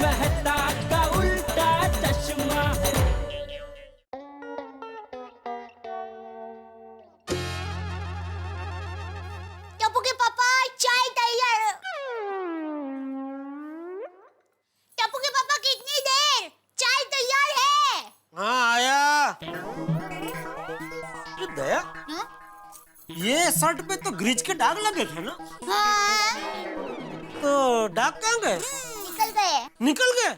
मेहता का उल्टा चश्मा। टप्पू के पापा चाय तैयार। टप्पू के पापा कितनी देर, चाय तैयार है। हाँ आया। दया, हाँ? ये शर्ट पे तो ग्रीज के दाग लगे थे ना? हाँ। तो दाग कहाँ गए? निकल गए। निकल गए?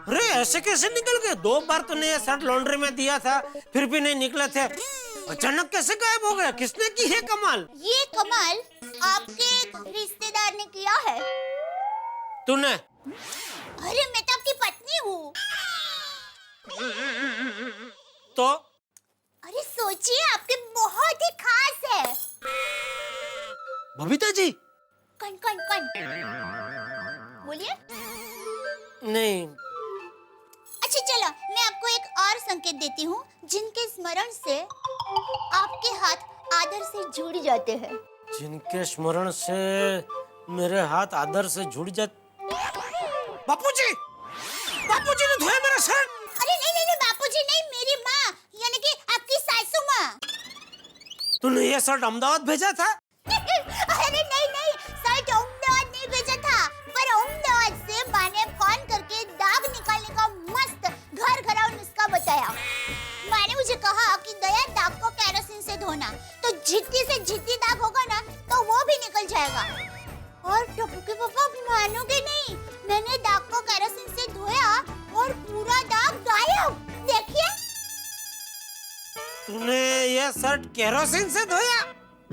अरे ऐसे कैसे निकल गए? 2 बार तूने ये शर्ट लॉन्ड्री में दिया था, फिर भी नहीं निकले थे। अचानक कैसे गायब हो गया? किसने की है कमाल? ये कमाल आपके रिश्तेदार ने किया है। तूने? अरे मैं तो आपकी पत्नी हूँ। तो? अरे सोचिए, आपके बहुत ही खास है। बबीता जी? कौन कौन कौन? बोलिए। नहीं। अच्छा चलो, मैं आपको एक और संकेत देती हूँ, जिनके स्मरण से आपके हाथ आदर से जुड़ जाते हैं। जिनके स्मरण से मेरे हाथ आदर से जुड़ जाते। बापूजी! बापूजी ने धोया मेरा शर्ट। अरे नहीं नहीं नहीं, बापूजी नहीं, मेरी माँ, यानी कि आपकी सासू माँ। तूने ये शर्ट अहमदाबाद भेजा था? अरे नहीं नहीं, शर्ट अहमदाबाद नहीं भेजा था, पर अहमदाबाद से माँ ने फोन करके दाग निकालने का मस्त घर घराव नुस्खा बताया। माँ ने मुझे कहा कि दया, दाग को केरोसिन से धोना, तो जितनी से जितनी दाग होगा ना, तो वो भी निकल जाएगा। और टप्पू के पापा मानोगे नहीं, मैंने दाग को केरोसिन से धोया और पूरा दाग गायब। देखिए। तूने ये शर्ट केरोसिन से धोया?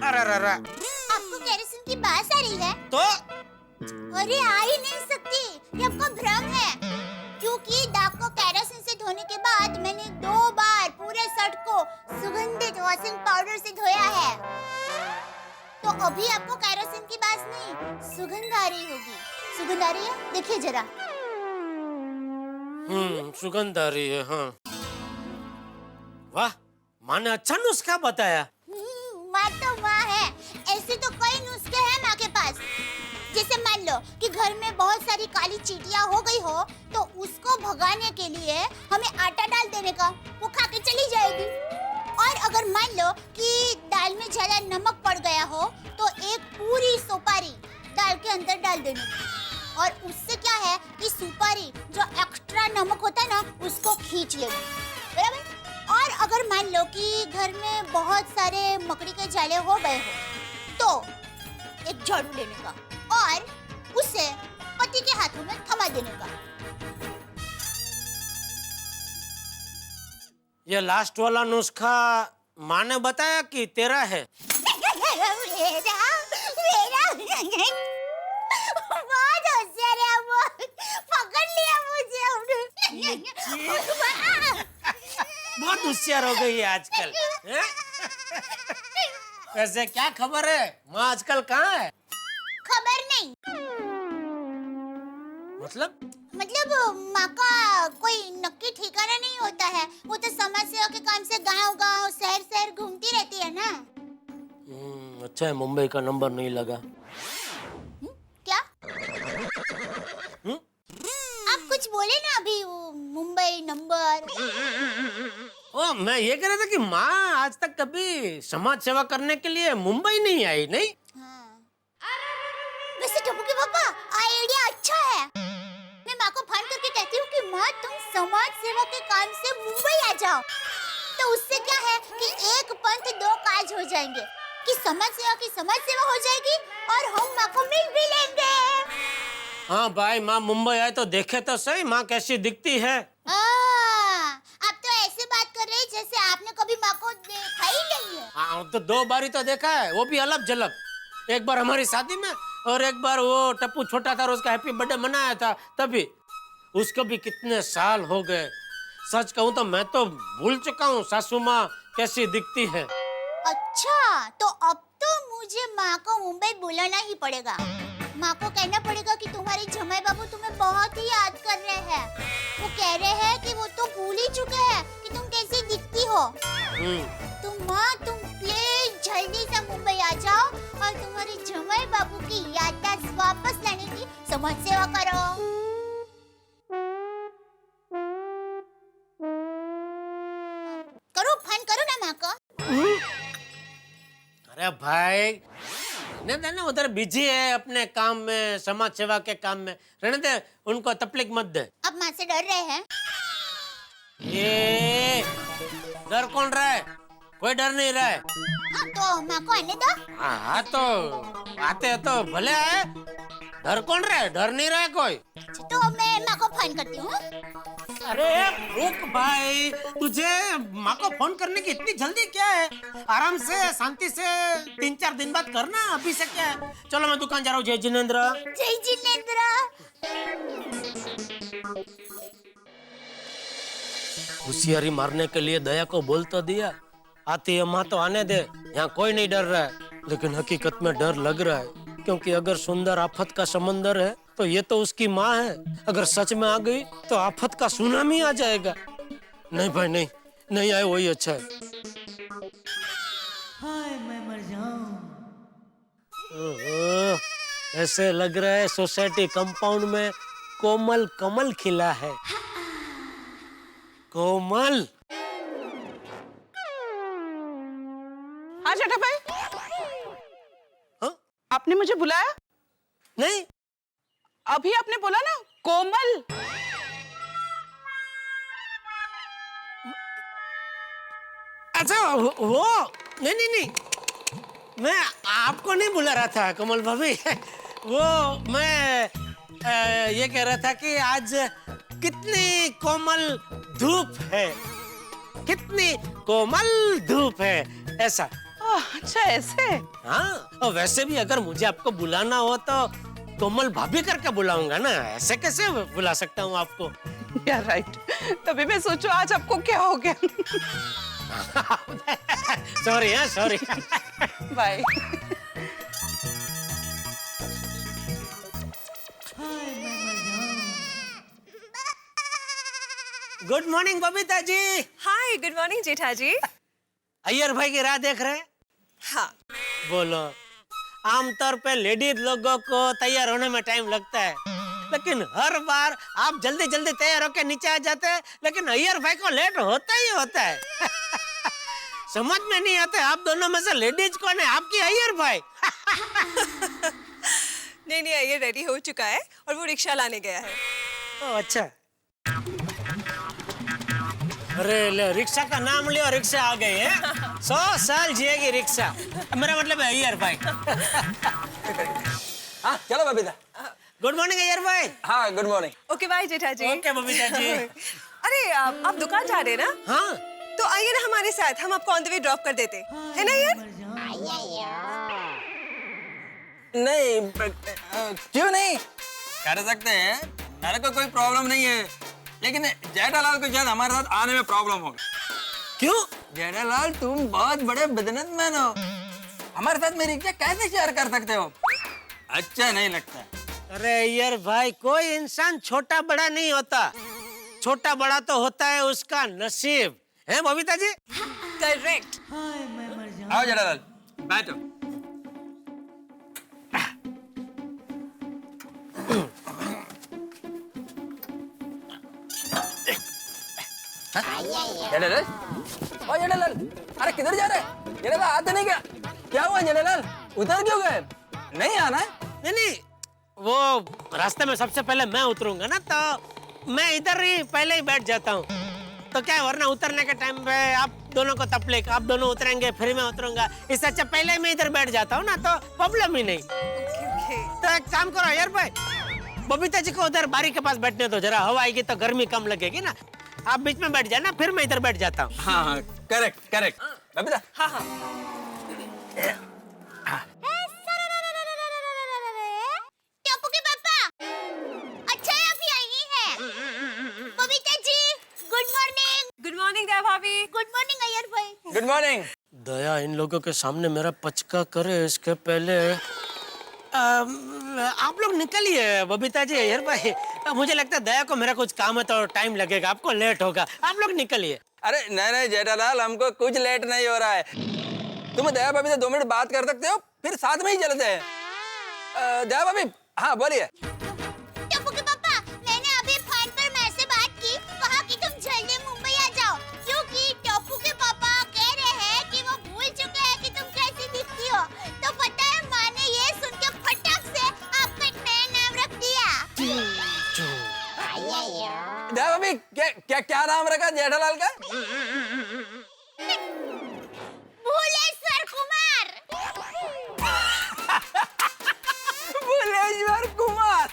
अरे अरे। आपको केरोसिन की बात आ रही है? तो? अरे आ ही नहीं सकती, ये आपका भ्रम है, क्योंकि दाग को केरोसिन से धोने के बाद मैंने 2 बार पूरे शर्ट को सुगंधित वॉशिंग पाउडर से धोया है। तो अभी आपको केरोसिन की बात नहीं, सुगंध आ रही होगी। सुगंध आ रही है? देखिए जरा। सुगंध आ रही है। हाँ। वाह, माँ ने अच्छा नुस्खा बताया। माँ तो माँ है, ऐसे तो कई नुस्खे हैं माँ के पास। जैसे मान लो कि घर में बहुत सारी काली चींटियां हो गई हो, तो उसको भगाने के लिए हमें आटा डाल देने का, वो खा के चली जाएगी। और अगर मान लो कि दाल में ज्यादा नमक पड़ गया हो, तो एक पूरी सुपारी दाल के अंदर डाल देनी, और उससे क्या है कि सुपारी जो एक्स्ट्रा नमक होता है ना, उसको खींच लेगी, बराबर। और अगर मान लो कि घर में बहुत सारे मकड़ी के जाले हो गए हो, तो एक झाड़ू लेने का और उसे पति के हाथों में थमा देने का। ये लास्ट वाला नुस्खा माँ ने बताया कि तेरा है? मेरा बहुत होशियार है वो, पकड़ लिया मुझे। बहुत होशियार हो गई है आजकल। वैसे क्या खबर है, माँ आजकल कहाँ है? खबर नहीं। मतलब माँ का कोई नक्की ठिकाना नहीं होता है, वो तो समाज सेवा के काम से गांव-गांव, शहर-शहर घूमती रहती है ना। अच्छा है मुंबई का नंबर नहीं लगा। क्या? आप कुछ बोले ना अभी, वो मुंबई नंबर। ओ, मैं ये कह रहा था कि माँ आज तक कभी समाज सेवा करने के लिए मुंबई नहीं आई, नहीं? हाँ। वैसे टप्पू के पापा, आइडिया अच्छा है। मैं माँ को फोन करके कहती हूँ कि माँ, तुम समाज सेवा के काम से मुंबई आ जाओ, तो उससे क्या है कि एक पंथ दो काज हो जाएंगे, कि समाज सेवा की समाज सेवा हो जाएगी और हम माँ को मिल भी लेंगे। हाँ भाई, माँ मुंबई आए तो देखे तो सही माँ कैसी दिखती है। आप तो ऐसे बात कर रहे हैं जैसे आपने कभी माँ को देखा ही नहीं है। हाँ तो 2 बार ही तो देखा है, वो भी अलग झलक। एक बार हमारी शादी में और एक बार वो टप्पू छोटा था और उसका हैप्पी बर्थडे मनाया था तभी। उसको भी कितने साल हो गए। सच कहूँ तो मैं तो भूल चुका हूँ सासू माँ कैसी दिखती है। अच्छा, तो अब तो मुझे माँ को मुंबई बुलाना ही पड़ेगा। माँ को कहना पड़ेगा कि तुम्हारे जमाई बाबू तुम्हें बहुत ही याद कर रहे हैं। वो कह रहे हैं कि वो तो भूल ही चुके हैं कि तुम कैसी दिखती हो। तो माँ, तुम प्लीज जल्दी से मुंबई आ जाओ और तुम्हारे जमाई बाबू की याददाश्त वापस लाने की समाज सेवा करो। अरे भाई रहने दे ना, उधर बिजी है अपने काम में, समाज सेवा के काम में। रहने दे, उनको तकलीफ मत दे। अब माँ से डर रहे हैं? ये डर कौन रहा है? कोई डर नहीं रहा है। हाँ, तो माँ को आने दो। हाँ तो आते हैं तो भले आए, डर कौन रहा है? डर नहीं रहा है कोई। तो मैं माँ को फोन करती हूँ। अरे रुक भाई, तुझे माँ को फोन करने की इतनी जल्दी क्या है? आराम से शांति से 3-4 दिन बाद करना, अभी से क्या है? चलो मैं दुकान जा रहा हूँ। जय जिनेंद्र। जय जिनेंद्र। होशियारी मारने के लिए दया को बोल तो दिया, आती है माँ तो आने दे, यहाँ कोई नहीं डर रहा है। लेकिन हकीकत में डर लग रहा है, क्योंकि अगर सुंदर आफत का समंदर है तो ये तो उसकी माँ है। अगर सच में आ गई तो आफत का सुनामी आ जाएगा। नहीं भाई नहीं, नहीं आए वही अच्छा है। हाय मैं मर जाऊं। ओहो, ऐसे लग रहा है सोसाइटी कंपाउंड में कोमल कमल खिला है। कोमल। हाँ जेठा भाई, हाँ? आपने मुझे बुलाया? नहीं, अभी आपने बोला ना कोमल। अच्छा वो नहीं नहीं नहीं, मैं आपको नहीं बुला रहा था कमल भाभी। वो मैं ये कह रहा था कि आज कितनी कोमल धूप है, कितनी कोमल धूप है, ऐसा। अच्छा ऐसे? हाँ, और वैसे भी अगर मुझे आपको बुलाना हो तो कोमल भाभी करके बुलाऊंगा ना, ऐसे कैसे बुला सकता हूँ आपको? यार राइट, तभी मैं सोचूं आज आपको क्या हो गया। सॉरी हाँ सॉरी। बाय। हाय मैं मर जाऊं। Good morning Babita ji. Hi good morning जेठा जी। अय्यर भाई की राह देख रहे हैं? हाँ बोलो, आमतौर पे लेडीज लोगों को तैयार होने में टाइम लगता है, लेकिन हर बार आप जल्दी जल्दी तैयार होकर नीचे आ जाते हैं, लेकिन अय्यर भाई को लेट होता ही होता है। समझ में नहीं आता आप दोनों में से लेडीज कौन है, आपकी अय्यर भाई? नहीं नहीं ये रेडी हो चुका है और वो रिक्शा लाने गया है। ओ अच्छा। अरे ले, रिक्शा का नाम लियो, रिक्शा आ गई है। 100 साल जिएगी रिक्शा, मेरा मतलब है अय्यर भाई। हाँ चलो बबीता। गुड मॉर्निंग अय्यर भाई। हाँ गुड मॉर्निंग। ओके बाय जेठा जी। ओके बबीता जी। अरे आप दुकान जा रहे हैं ना? हाँ तो आइए ना हमारे साथ, हम आपको ऑन द वे ड्रॉप कर देते है ना यार? नहीं क्यों नहीं कर सकते हैं, मेरे को कोई प्रॉब्लम नहीं है, लेकिन जेठालाल को शायद हमारे साथ आने में प्रॉब्लम होगा। क्यों? जेठालाल तुम बहुत बड़े बिजनेसमैन हो, हमारे साथ मेरी रिक्शा कैसे शेयर कर सकते हो? अच्छा नहीं लगता। अरे यार भाई, कोई इंसान छोटा बड़ा नहीं होता, छोटा बड़ा तो होता है उसका नसीब, है बबीता जी? करेक्ट। हाय मैं मर जाऊं। आओ जेठालाल बैठो। जेठालाल, ओ जेठालाल, अरे किधर जा रहे? जेठालाल आते नहीं क्या? क्या हुआ जेठालाल, उधर क्यों गए? नहीं आना है? नहीं नहीं, वो रास्ते में सबसे पहले मैं उतरूंगा ना, तो मैं इधर ही पहले ही बैठ जाता हूँ, तो क्या है, वरना उतरने के टाइम पे आप दोनों को तकलीफ, आप दोनों उतरेंगे फिर मैं उतरूंगा, इससे अच्छा पहले मैं इधर बैठ जाता हूँ ना, तो प्रॉब्लम ही नहीं। तो एक काम करो यार भाई, बबीता जी को उधर बारी के पास बैठने दो, जरा हवा आएगी तो गर्मी कम लगेगी ना, आप बीच में बैठ जाना, फिर मैं इधर बैठ जाता हूँ। हाँ हाँ करेक्ट करेक्ट बबीता। हाँ हाँ टप्पू के पापा, अच्छा है अभी आई है। Babita ji good morning. Good morning दया भाभी। गुड मॉर्निंग अय्यर भाई। Good morning. दया इन लोगों के सामने मेरा पचका करे इसके पहले आप लोग निकलिए बबीता जी, यार भाई मुझे लगता है दया को मेरा कुछ काम है तो टाइम लगेगा, आपको लेट होगा, आप लोग निकलिए। अरे नहीं नहीं जेठालाल, हमको कुछ लेट नहीं हो रहा है, तुम दया भाभी से 2 मिनट बात कर सकते हो, फिर साथ में ही चलते हैं। दया भाभी हाँ बोलिए। टप्पू के पापा, मैंने अभी फोन पर मैम से बात की, कहा कि तुम जल्दी मुंबई आ जाओ, क्योंकि टप्पू के पापा कह रहे हैं कि वो भूल चुके हैं कि तुम कैसी दिखती हो। दया भाभी क्या नाम रखा जेठालाल का? भुवनेश्वर कुमार। भुवनेश्वर कुमार।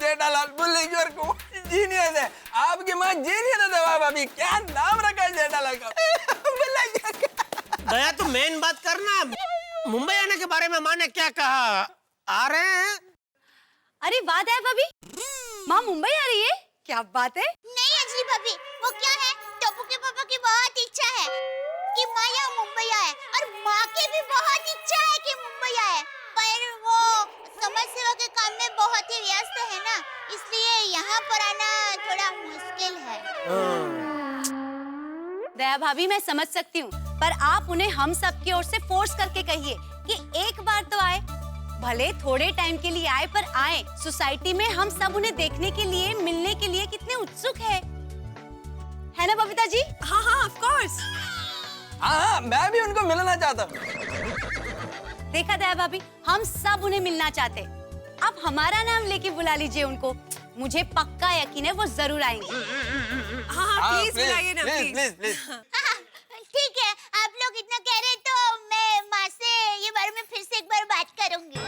जेठालाल भुवनेश्वर कुमार जीनियस है। आपकी माँ जीनियस है दया भाभी। क्या नाम रखा है जेठालाल का? दया तू मेन बात करना, मुंबई आने के बारे में माँ ने क्या कहा? आ रहे हैं? अरे वाह है भाभी, माँ मुंबई आ रही है, क्या बात है। नहीं अंजलि भाभी, वो क्या है, टप्पू के पापा की बहुत इच्छा है कि माँ यहाँ मुंबई आए, और माँ की भी बहुत इच्छा है कि मुंबई आए, पर वो समाज सेवा के काम में बहुत ही व्यस्त है ना, इसलिए यहाँ पर आना थोड़ा मुश्किल है। दया भाभी मैं समझ सकती हूँ, पर आप उन्हें हम सब की ओर से फोर्स करके कहिए कि एक बार तो आए, भले थोड़े टाइम के लिए आए पर आए। सोसाइटी में हम सब उन्हें देखने के लिए, मिलने के लिए कितने उत्सुक है ना बबीता जी? हाँ हाँ ऑफ कोर्स। हाँ मैं भी उनको मिलना चाहता हूँ। देखा दया भाभी, हम सब उन्हें मिलना चाहते। आप हमारा नाम लेके बुला लीजिए उनको, मुझे पक्का यकीन है वो जरूर आएंगे। हाँ प्लीज बुलाइए ना प्लीज। ठीक है, आप लोग इतना कह रहे तो मैं माँ से ये बारे में फिर से एक बार बात करूंगी।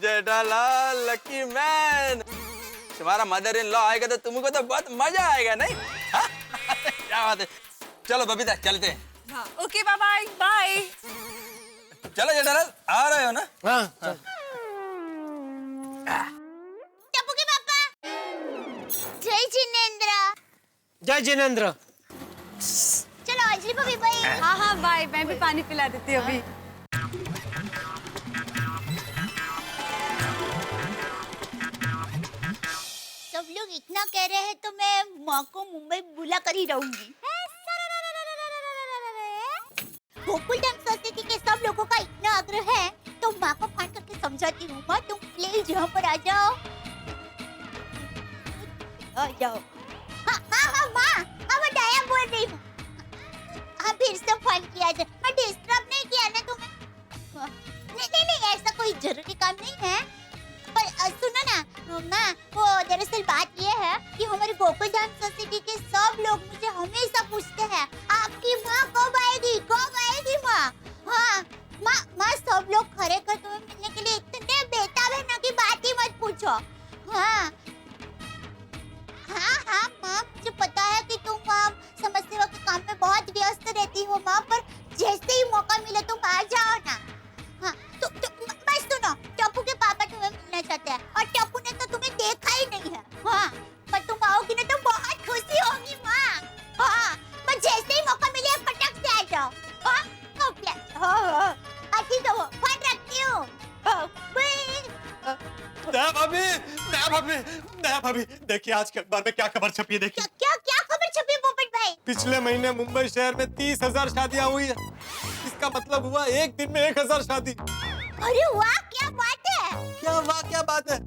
जेठालाल लकी मैन, तुम्हारा मदर इन लॉ आएगा तो तुमको तो बहुत मजा आएगा नहीं? क्या बात है। चलो बबीता चलते हैं। हाँ ओके बाय बाय। चलो जेठालाल आ रहे हो ना? हाँ चल। टप्पू के पापा, जय जिनेंद्र। जय जिनेंद्र। चलो अंजलि भाभी बाय। हाँ बाय, मैं भी पानी पिला देती हूँ अभी। सब लोग इतना कह रहे हैं तो मैं माँ को मुंबई बुला कर ही रहूंगी। गोकुल धाम सोसाइटी के सब लोगों का इतना आग्रह है तो माँ को फोन करके समझाती हूँ। माँ तुम प्लीज यहाँ पर आ जाओ। हाँ माँ, मैं दया बोल रही हूँ। हाँ फिर से फोन किया जाए, मैं डिस्टर्ब नहीं किया ना तुम्हें? नहीं ऐसा कोई जरूरी काम नहीं है, पर सुनो ना माँ, वो दरअसल बात ये है कि हमारे गोकुल धाम सोसाइटी के सब लोग मुझे हमेशा पूछते हैं आपकी माँ कब आएगी माँ। हाँ माँ सब लोग खरे कर तुम्हें मिलने के लिए इतने बेताब है ना कि बात ही मत पूछो। हाँ माँ, मुझे पता है कि तुम समाज सेवा के काम में बहुत व्यस्त रहती हो माँ, पर जैसे ही मौका मिले तुम आ जाओ ना। हाँ तो बस सुनो, टप्पू के पापा तुम्हें मिलना चाहते हैं और टप्पू ने तो तुम्हें देखा ही नहीं है। हाँ पर तुम आओगी ना तो बहुत खुशी होगी माँ। हाँ पर जैसे ही मौका मिले फटक से आ जाओ। हाँ ठीक है, वो फोन रखती हूँ। दया भाभी देखिए आज के अखबार में क्या खबर छपी है। देखिए क्या खबर छपी पोपट भाई? पिछले महीने मुंबई शहर में 30,000 शादियां हुई है। इसका मतलब हुआ एक दिन में 1,000 शादी। अरे वाह क्या बात है। क्या बात है।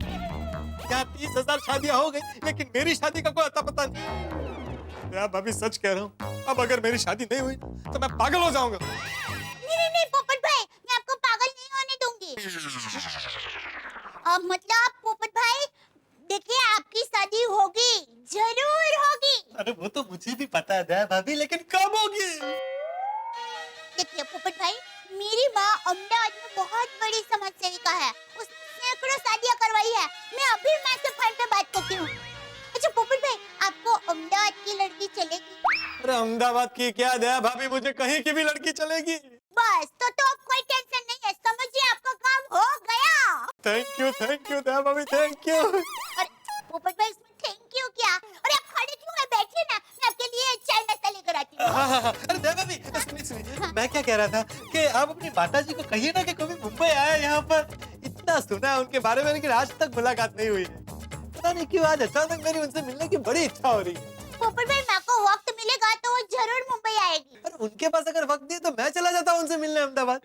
क्या 30,000 शादियां हो गई लेकिन मेरी शादी का कोई अता पता नहीं। दया भाभी सच कह रहा हूँ, अब अगर मेरी शादी नहीं हुई तो मैं पागल हो जाऊंगा। नहीं पोपट भाई, मैं आपको पागल नहीं होने दूंगी। मतलब पोपट भाई देखिए आपकी शादी होगी, जरूर होगी। अरे वो तो मुझे भी पता है दया भाभी, लेकिन कब होगी? देखिए पोपट भाई, मेरी माँ अहमदाबाद में बहुत बड़ी समाज सेविका है, उसने सैकड़ों शादियां करवाई है। मैं अभी माँ से फोन पे बात करती हूँ। अच्छा पोपट भाई, आपको अहमदाबाद की लड़की चलेगी? अरे अहमदाबाद की क्या दया भाभी, मुझे कहीं की भी लड़की चलेगी। बस तो अब कोई टेंशन नहीं है, समझिए आपका काम हो गया। थैंक यू दया भाभी, थैंक यू। अरे पोपट भाई इसमें थैंक यू क्या? अरे आप खड़े क्यों हैं? बैठिए ना, मैं आपके लिए चाय नाश्ता लेकर आती हूँ। अरे दया भाभी सुनिए, मैं क्या कह रहा था कि आप अपनी माता जी को कहिए ना कि कभी मुंबई आया यहाँ पर। इतना सुना है उनके बारे में लेकिन आज तक मुलाकात नहीं हुई है। पता नहीं क्यों आज अचानक मेरी उनसे मिलने की बड़ी इच्छा हो रही है। पोपट भाई माँ को वक्त मिलेगा तो वो जरूर मुंबई आएगी। अरे उनके पास अगर वक्त दिए तो मैं चला जाता हूँ उनसे मिलने अहमदाबाद।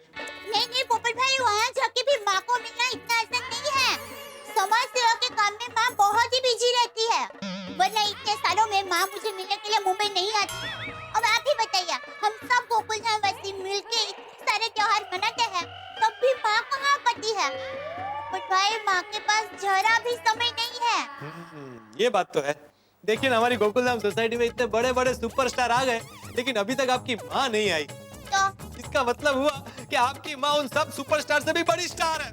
नहीं पोपट भाई, वहाँ जाके भी माँ को मिलना इतना आसान नहीं है। समाज सेवा के काम में माँ बहुत ही बिजी रहती है, वरना इतने सालों में माँ मुझे मिलने के लिए मुंबई नहीं आती। अब आप ही बताइए, हम सब गोकुल धाम वासी मिलके इतने सारे त्योहार मनाते हैं, तब भी माँ कहाँ पती है? पोपट भाई माँ के पास जरा भी समय नहीं है। ये बात तो है। देखिए ना, हमारी गोकुलधाम सोसाइटी में इतने बड़े बड़े सुपरस्टार आ गए, लेकिन अभी तक आपकी माँ नहीं आई। तो इसका मतलब हुआ कि आपकी माँ उन सब सुपरस्टार से भी बड़ी स्टार है।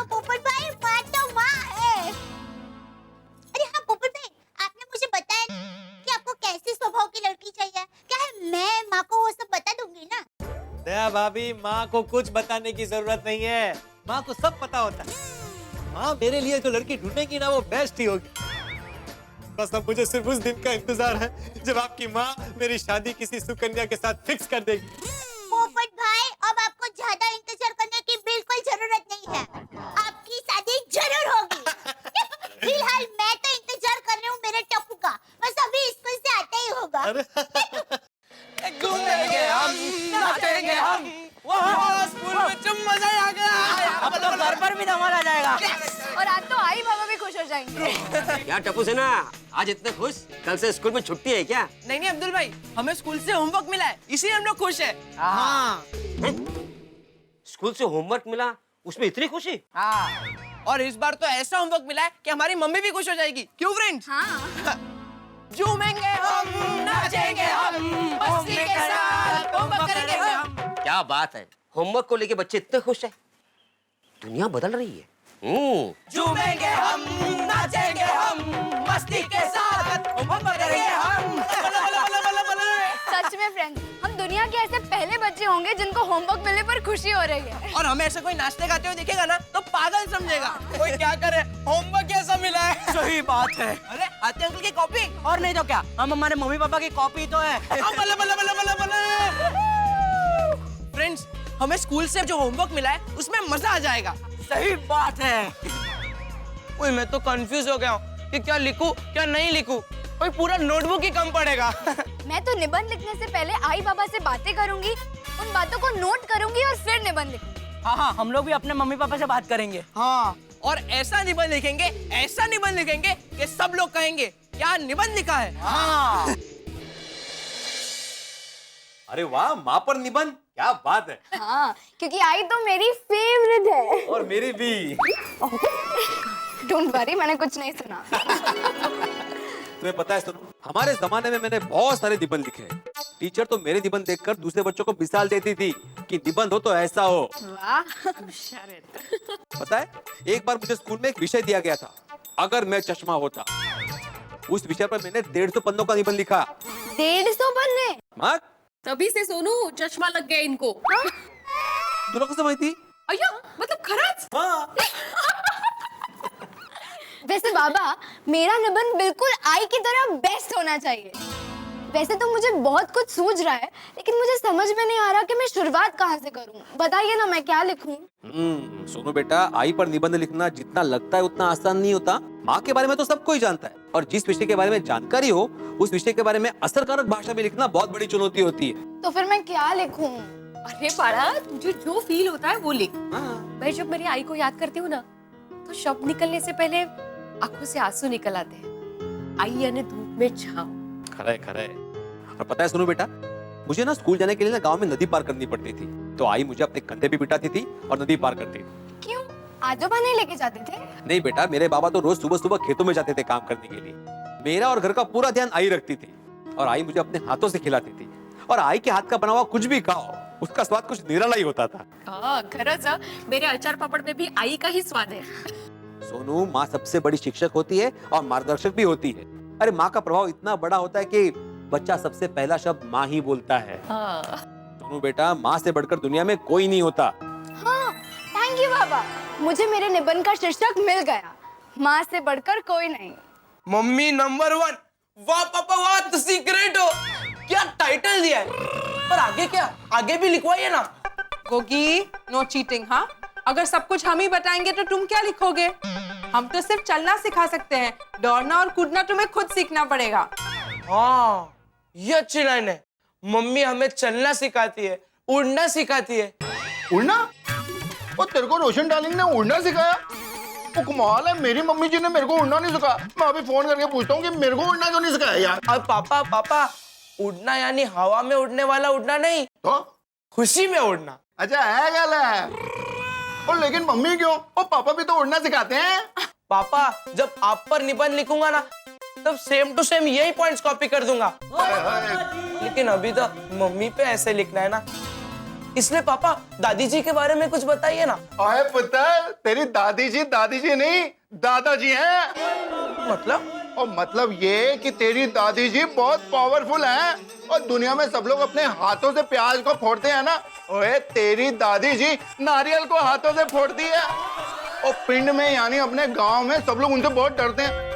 पोपट भाई माँ तो माँ है। अरे हाँ पोपट भाई, आपने मुझे बताया कि आपको कैसी स्वभाव की लड़की चाहिए। क्या है, मैं माँ को वो सब बता दूंगी ना। दया भाभी, माँ को कुछ बताने की जरूरत नहीं है, माँ को सब पता होता है। माँ मेरे लिए जो लड़की ढूंढेगी ना, वो बेस्ट ही होगी। बस अब मुझे सिर्फ उस दिन का इंतजार है जब आपकी माँ मेरी शादी किसी सुकन्या के साथ फिक्स कर देगी। पोपट भाई, अब आपको ज्यादा इंतजार करने की बिल्कुल जरूरत नहीं है। आपकी शादी जरूर होगी। फिलहाल मैं तो इंतजार कर रही हूँ मेरे टप्पू का, बस अभी स्कूल से आता ही होगा। घूमेंगे हम, नाचेंगे हम, वहाँ स्कूल में जब मजा आ गया। अब तो घर पर भी धमाल आ जाएगा। और आज तो आई बाबा भी खुश हो जाएंगे। क्या टप्पू से ना आज इतने खुश? कल से स्कूल में छुट्टी है क्या? नहीं अब्दुल भाई, हमें स्कूल से होमवर्क मिला है, इसलिए हम लोग खुश है। हाँ स्कूल से होमवर्क मिला, उसमें इतनी खुशी? हाँ, और इस बार तो ऐसा होमवर्क मिला है कि हमारी मम्मी भी खुश हो जाएगी। क्यों फ्रेंड्स? हाँ। झूमेंगे हम, नाचेंगे हम, मस्ती के साथ होमवर्क करेंगे हम। क्या बात है, होमवर्क को लेके बच्चे इतने खुश हैं। दुनिया बदल रही है। झूमेंगे हम, नाचेंगे हम, मस्ती के साथ होमवर्क करेंगे हम। सच में फ्रेंड्स, हम दुनिया के ऐसे पहले बच्चे होंगे जिनको होमवर्क मिलने पर खुशी हो रही है। और हमें ऐसा कोई नाचते गाते हुए दिखेगा ना तो पागल समझेगा। कोई क्या करे, होमवर्क कैसा मिला है। सही बात है। अरे आते अंकल की कॉपी। और नहीं तो क्या, हम हमारे मम्मी पापा की कॉपी तो है। फ्रेंड्स, हमें स्कूल से जो होमवर्क मिला है उसमें मजा आ जाएगा। सही बात है। ओए मैं तो कंफ्यूज हो गया हूँ कि क्या लिखूं क्या नहीं लिखूं। कोई पूरा नोटबुक ही कम पड़ेगा। मैं तो निबंध लिखने से पहले आई बाबा से बातें करूंगी, उन बातों को नोट करूंगी और फिर निबंध लिखूंगी। हाँ, हम लोग भी अपने मम्मी पापा से बात करेंगे। हाँ, और ऐसा निबंध लिखेंगे, ऐसा निबंध लिखेंगे कि सब लोग कहेंगे क्या निबंध लिखा है। हाँ। अरे वाह, माँ पर निबंध, क्या बात है। हाँ, क्योंकि आई तो मेरी फेवरेट है। और मेरी भी। डोंट वरी, मैंने कुछ नहीं सुना। तुम्हें पता है, सुनो, हमारे जमाने में मैंने बहुत सारे निबंध लिखे हैं। टीचर तो मेरे निबंध देखकर दूसरे बच्चों को मिसाल देती थी कि निबंध हो तो ऐसा हो। वाह, पता है, एक बार मुझे स्कूल में एक विषय दिया गया था, अगर मैं चश्मा होता। उस विषय पर मैंने 150 पन्नों का निबंध लिखा। 150 पन्ने? माँ, तभी से सोनू चश्मा लग गया इनको। तू लोग समझती? अय्या, मतलब खरंच? हाँ। वैसे बाबा, मेरा निबंध बिल्कुल आई की तरह बेस्ट होना चाहिए। वैसे तो मुझे बहुत कुछ सूझ रहा है, लेकिन मुझे समझ में नहीं आ रहा कि मैं शुरुआत कहाँ से करूँ। बताइए ना, मैं क्या लिखूं? सोनू बेटा, आई पर निबंध लिखना जितना लगता है उतना आसान नहीं होता। माँ के बारे में तो सब कोई जानता है, और जिस विषय के बारे में जानकारी हो उस विषय के बारे में असरकारक भाषा में लिखना बहुत बड़ी चुनौती होती है। तो फिर मैं क्या लिखूं? अरे पारा, तुझे जो फील होता है वो लिख। मैं जब मेरी आई को याद करती हूँ ना, तो शब्द निकलने से पहले आंखों से आंसू निकल आते हैं। आई यानी धूप में छाँव। खरे खरे। और पता है सुनो बेटा, मुझे ना स्कूल जाने के लिए ना गांव में नदी पार करनी पड़ती थी, तो आई मुझे अपने कंधे पे बिठाती थी और नदी पार करती थी। क्यों? आजोबा नहीं लेके जाते थे? नहीं बेटा, मेरे बाबा तो रोज सुबह सुबह खेतों में जाते थे काम करने के लिए। मेरा और घर का पूरा ध्यान आई रखती थी, और आई मुझे अपने हाथों से खिलाती थी। और आई के हाथ का बना हुआ कुछ भी खाओ, उसका स्वाद कुछ निराला ही होता था। खरंच, मेरे अचार पापड़ में भी आई का ही स्वाद है। सोनू, माँ सबसे बड़ी शिक्षक होती है और मार्गदर्शक भी होती है। अरे माँ का प्रभाव इतना बड़ा होता है कि बच्चा सबसे पहला शब्द माँ ही बोलता है। सोनू बेटा, माँ से बढ़कर दुनिया में कोई नहीं होता। हाँ, थैंक यू बाबा, मुझे मेरे निबंध का शीर्षक मिल गया, माँ से बढ़कर कोई नहीं। Mummy number 1। वाह पापा वाह, तो सीक्रेट हो। क्या टाइटल दिया है। पर आगे क्या, आगे भी लिखवाइए ना। Gogi, no cheating. हाँ, अगर सब कुछ हम ही बताएंगे तो तुम क्या लिखोगे? हम तो सिर्फ चलना सिखा सकते हैं, दौड़ना और कूदना तुम्हें खुद सीखना पड़ेगा। हाँ, ये अच्छी लाइन है। मम्मी हमें चलना सिखाती है, उड़ना सिखाती है। उड़ना? और तेरे को रोशन डार्लिंग ने उड़ना सिखाया? वो कमाल है, मेरी मम्मी जी ने मेरे को उड़ना नहीं सिखाया। मैं अभी फोन करके पूछता हूँ कि मेरे को उड़ना क्यों नहीं सिखाया यार। अब पापा, उड़ना यानी हवा में उड़ने वाला उड़ना नहीं, तो खुशी में उड़ना। अच्छा, है गल है। और लेकिन मम्मी क्यों? और पापा भी तो उड़ना सिखाते हैं। पापा जब आप पर निबंध लिखूंगा ना तब सेम टू सेम यही पॉइंट्स कॉपी कर दूंगा। लेकिन अभी तो मम्मी पे ऐसे लिखना है ना, इसलिए पापा दादी जी के बारे में कुछ बताइए ना। अरे पुत्र, तेरी दादी जी नहीं, दादाजी हैं। मतलब? और मतलब ये कि तेरी दादी जी बहुत पावरफुल हैं और दुनिया में सब लोग अपने हाथों से प्याज को फोड़ते हैं ना, ओए तेरी दादी जी नारियल को हाथों से फोड़ती है। और पिंड में यानी अपने गांव में सब लोग उनसे बहुत डरते हैं।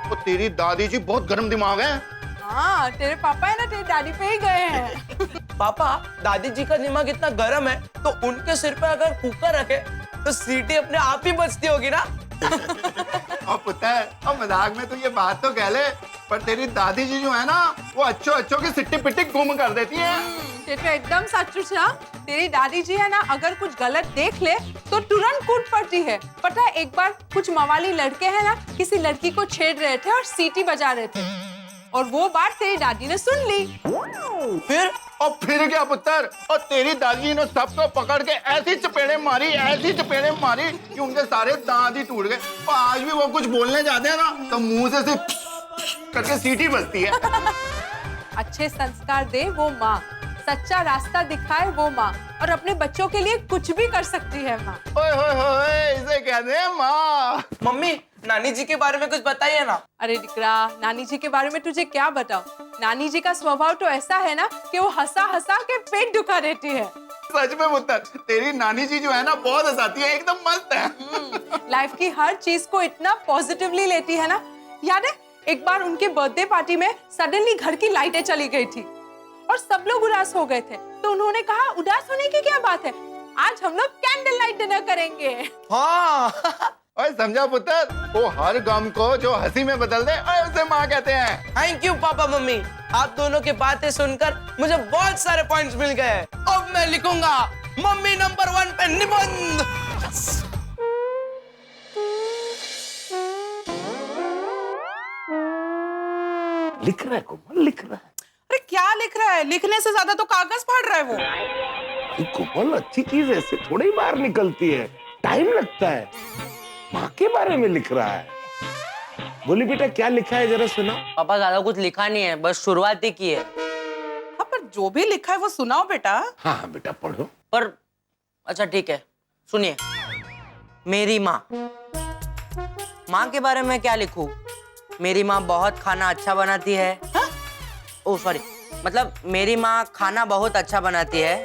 और तेरी दादी जी बहुत गर्म दिमाग है। हाँ, तेरे पापा है ना तेरी दादी पे ही गए हैं। पापा दादी जी का दिमाग इतना गर्म है तो उनके सिर पे अगर कुकर रखे तो सीटी अपने आप ही बजती होगी ना। और पुत्र, और मजाक में तो ये बात तो कह ले, पर तेरी दादी जी जो है ना वो अच्छों की सिट्टी पिट्टी गुम कर देती है। ये तो एकदम सच है। तेरी दादी जी है ना अगर कुछ गलत देख ले तो तुरंत कूद पड़ती है। पता है एक बार कुछ मवाली लड़के हैं ना किसी लड़की को छेड़ रहे थे और सीटी बजा रहे थे और वो बात तेरी दादी ने सुन ली। फिर क्या पुत्र, और तेरी दादी ने सबको पकड़ के ऐसी चपेड़े मारी कि उनके सारे दांत ही टूट गए। और आज भी वो कुछ बोलने जाते हैं ना तो मुंह से सिर्फ करके सीटी बजती है। अच्छे संस्कार दे वो माँ, सच्चा रास्ता दिखाए वो माँ, और अपने बच्चों के लिए कुछ भी कर सकती है माँ। ओए होए होए, इसे कहते हैं माँ। मम्मी नानी जी के बारे में कुछ बताइए ना। अरे दिकरा, नानी जी के बारे में तुझे क्या बताऊं? नानी जी का स्वभाव तो ऐसा है ना कि वो हंसा हंसा के पेट दुखा देती है। सच में पुत्र, तेरी नानी जी जो है ना बहुत हंसाती है, एकदम मस्त है। लाइफ की हर चीज को इतना पॉजिटिवली लेती है ना। याद है एक बार उनके बर्थडे पार्टी में सडनली घर की लाइटें चली गई थी और सब लोग उदास हो गए थे, तो उन्होंने कहा उदास होने की क्या बात है, आज हम लोग कैंडल लाइट डिनर करेंगे। हाँ और समझा पुत्र, वो हर गम को जो हंसी में बदल दे और उसे माँ कहते हैं। थैंक यू पापा मम्मी, आप दोनों की बातें सुनकर मुझे बहुत सारे पॉइंट्स मिल गए। अब मैं लिखूंगा मम्मी नंबर 1 पे निबंध। लिख रहा है कोमल, लिख रहा है। अरे क्या लिख रहा है? लिखने से ज्यादा तो कागज फाड़ रहा है वो। कोमल अच्छी चीज ऐसे थोड़ी ही बाहर निकलती है, टाइम लगता है। माँ के बारे में लिख रहा है। बोली बेटा क्या लिखा है जरा सुना। पापा ज्यादा कुछ लिखा नहीं है, बस शुरुआत ही की है। हाँ पर जो भी लिखा है वो सुनाओ बेटा। हाँ हाँ बेटा पढ़ो। पर अच्छा ठीक है सुनिए। मेरी माँ, माँ के बारे में क्या लिखूं? मेरी माँ बहुत खाना अच्छा बनाती है। ओह सॉरी, मतलब मेरी माँ खाना बहुत अच्छा बनाती है।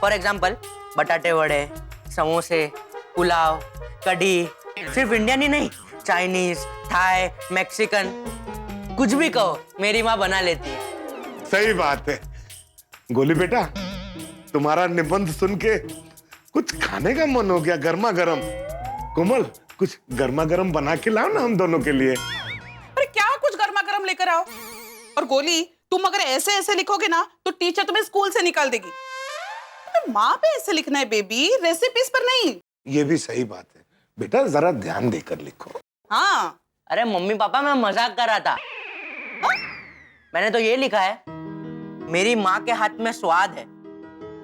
फॉर एग्जाम्पल बटाटे वड़े, समोसे, पुलाव, कढ़ी, सिर्फ इंडियन ही नहीं, चाइनीज, थाई, मैक्सिकन, कुछ भी कहो मेरी माँ बना लेती है। सही बात है। गोली बेटा तुम्हारा निबंध सुन के कुछ खाने का मन हो गया, गर्मा गर्म। कोमल कुछ गर्मा गर्म बना के लाओ ना हम दोनों के लिए। अरे क्या कुछ गर्मा गर्म लेकर आओ। और गोली तुम अगर ऐसे ऐसे लिखोगे ना तो टीचर तुम्हें स्कूल से निकाल देगी। माँ पे ऐसे लिखना है बेबी, रेसिपीज पर नहीं। ये भी सही बात है बेटा, जरा ध्यान देकर लिखो। हाँ अरे मम्मी पापा मैं मजाक कर रहा था। मैंने तो ये लिखा है, मेरी माँ के हाथ में स्वाद है,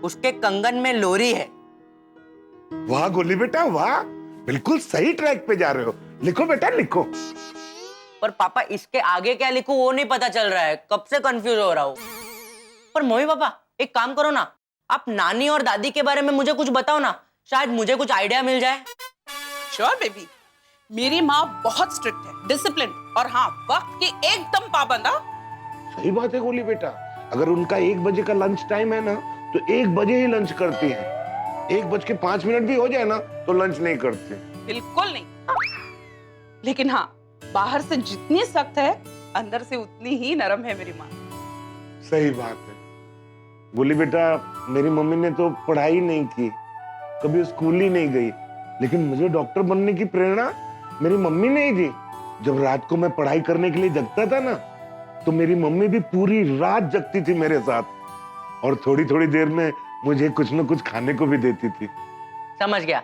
उसके कंगन में लोरी है। वाह गोली बेटा वाह, बिल्कुल सही ट्रैक पे जा रहे हो। लिखो बेटा लिखो। पर पापा इसके आगे क्या लिखूं वो नहीं पता चल रहा है, कब से कंफ्यूज हो रहा हूँ। पर मम्मी पापा एक काम करो ना, आप नानी और दादी के बारे में मुझे कुछ बताओ ना, शायद मुझे कुछ आइडिया मिल जाए। श्योर बेबी, मेरी माँ बहुत स्ट्रिक्ट है, डिसिप्लिन, और हाँ वक्त की एकदम पाबंद। सही बात है गोली बेटा, अगर उनका 1 बजे का लंच टाइम है ना तो 1 बजे ही लंच करती है। 1:05 भी हो जाए ना तो लंच नहीं करते। बिल्कुल नहीं। लेकिन हाँ बाहर से जितनी सख्त है अंदर से उतनी ही नरम है मेरी माँ। सही बात है गोली बेटा, मेरी मम्मी ने तो पढ़ाई नहीं की, कभी स्कूल ही नहीं गई, लेकिन मुझे डॉक्टर बनने की प्रेरणा मेरी मम्मी ने ही दी। जब रात को मैं पढ़ाई करने के लिए जगता था ना तो मेरी मम्मी भी पूरी रात जगती थी मेरे साथ, और थोड़ी थोड़ी देर में मुझे कुछ न कुछ खाने को भी देती थी। समझ गया,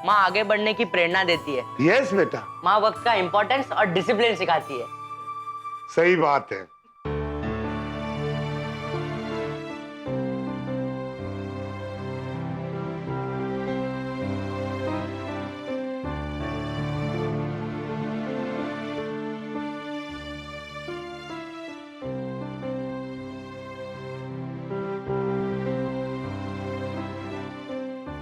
माँ आगे बढ़ने की प्रेरणा देती है। यस बेटा। माँ वक्त का इंपॉर्टेंस और डिसिप्लिन सिखाती है। सही बात है।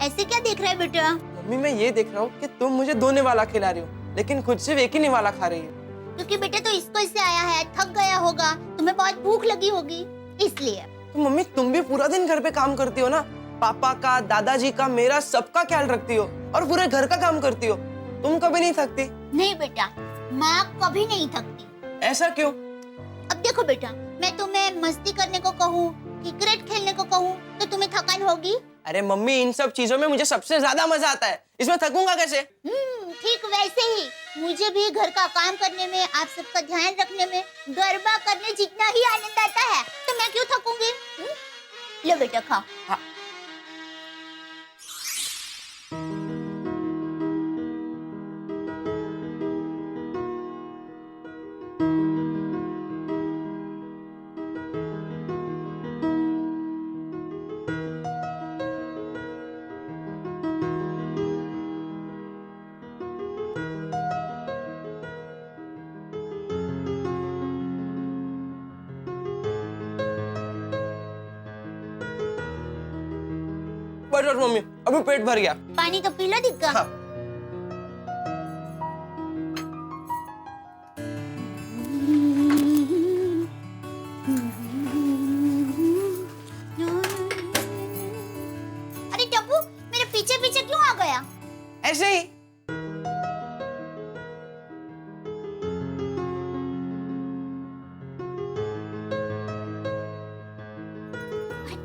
ऐसे क्या देख रहा है बेटा? मम्मी मैं ये देख रहा हूँ कि तुम मुझे 2 निवाला खिला रही हो, लेकिन खुद सिर्फ 1 ही निवाला खा रही हो। क्योंकि बेटा तो स्कूल से आया है, थक गया होगा, तुम्हें बहुत भूख लगी होगी, इसलिए। तो मम्मी तुम भी पूरा दिन घर पे काम करती हो ना, पापा का, दादाजी का, मेरा सबका ख्याल रखती हो और पूरे घर का काम करती हो, तुम कभी नहीं थकती? नहीं बेटा, माँ कभी नहीं थकती। ऐसा क्यों? अब देखो बेटा, मैं तुम्हें मस्ती करने को कहूँ, क्रिकेट खेलने को कहूँ, तो तुम्हें थकान होगी? अरे मम्मी इन सब चीजों में मुझे सबसे ज्यादा मजा आता है, इसमें थकूंगा कैसे? ठीक वैसे ही मुझे भी घर का काम करने में, आप सबका ध्यान रखने में, गरबा करने जितना ही आनंद आता है, तो मैं क्यों थकूंगी? लो बेटा खाओ। हाँ। बस मम्मी अभी पेट भर गया। पानी तो पी लो दिक्का। हाँ। अरे टप्पू मेरे पीछे पीछे क्यों आ गया? ऐसे ही।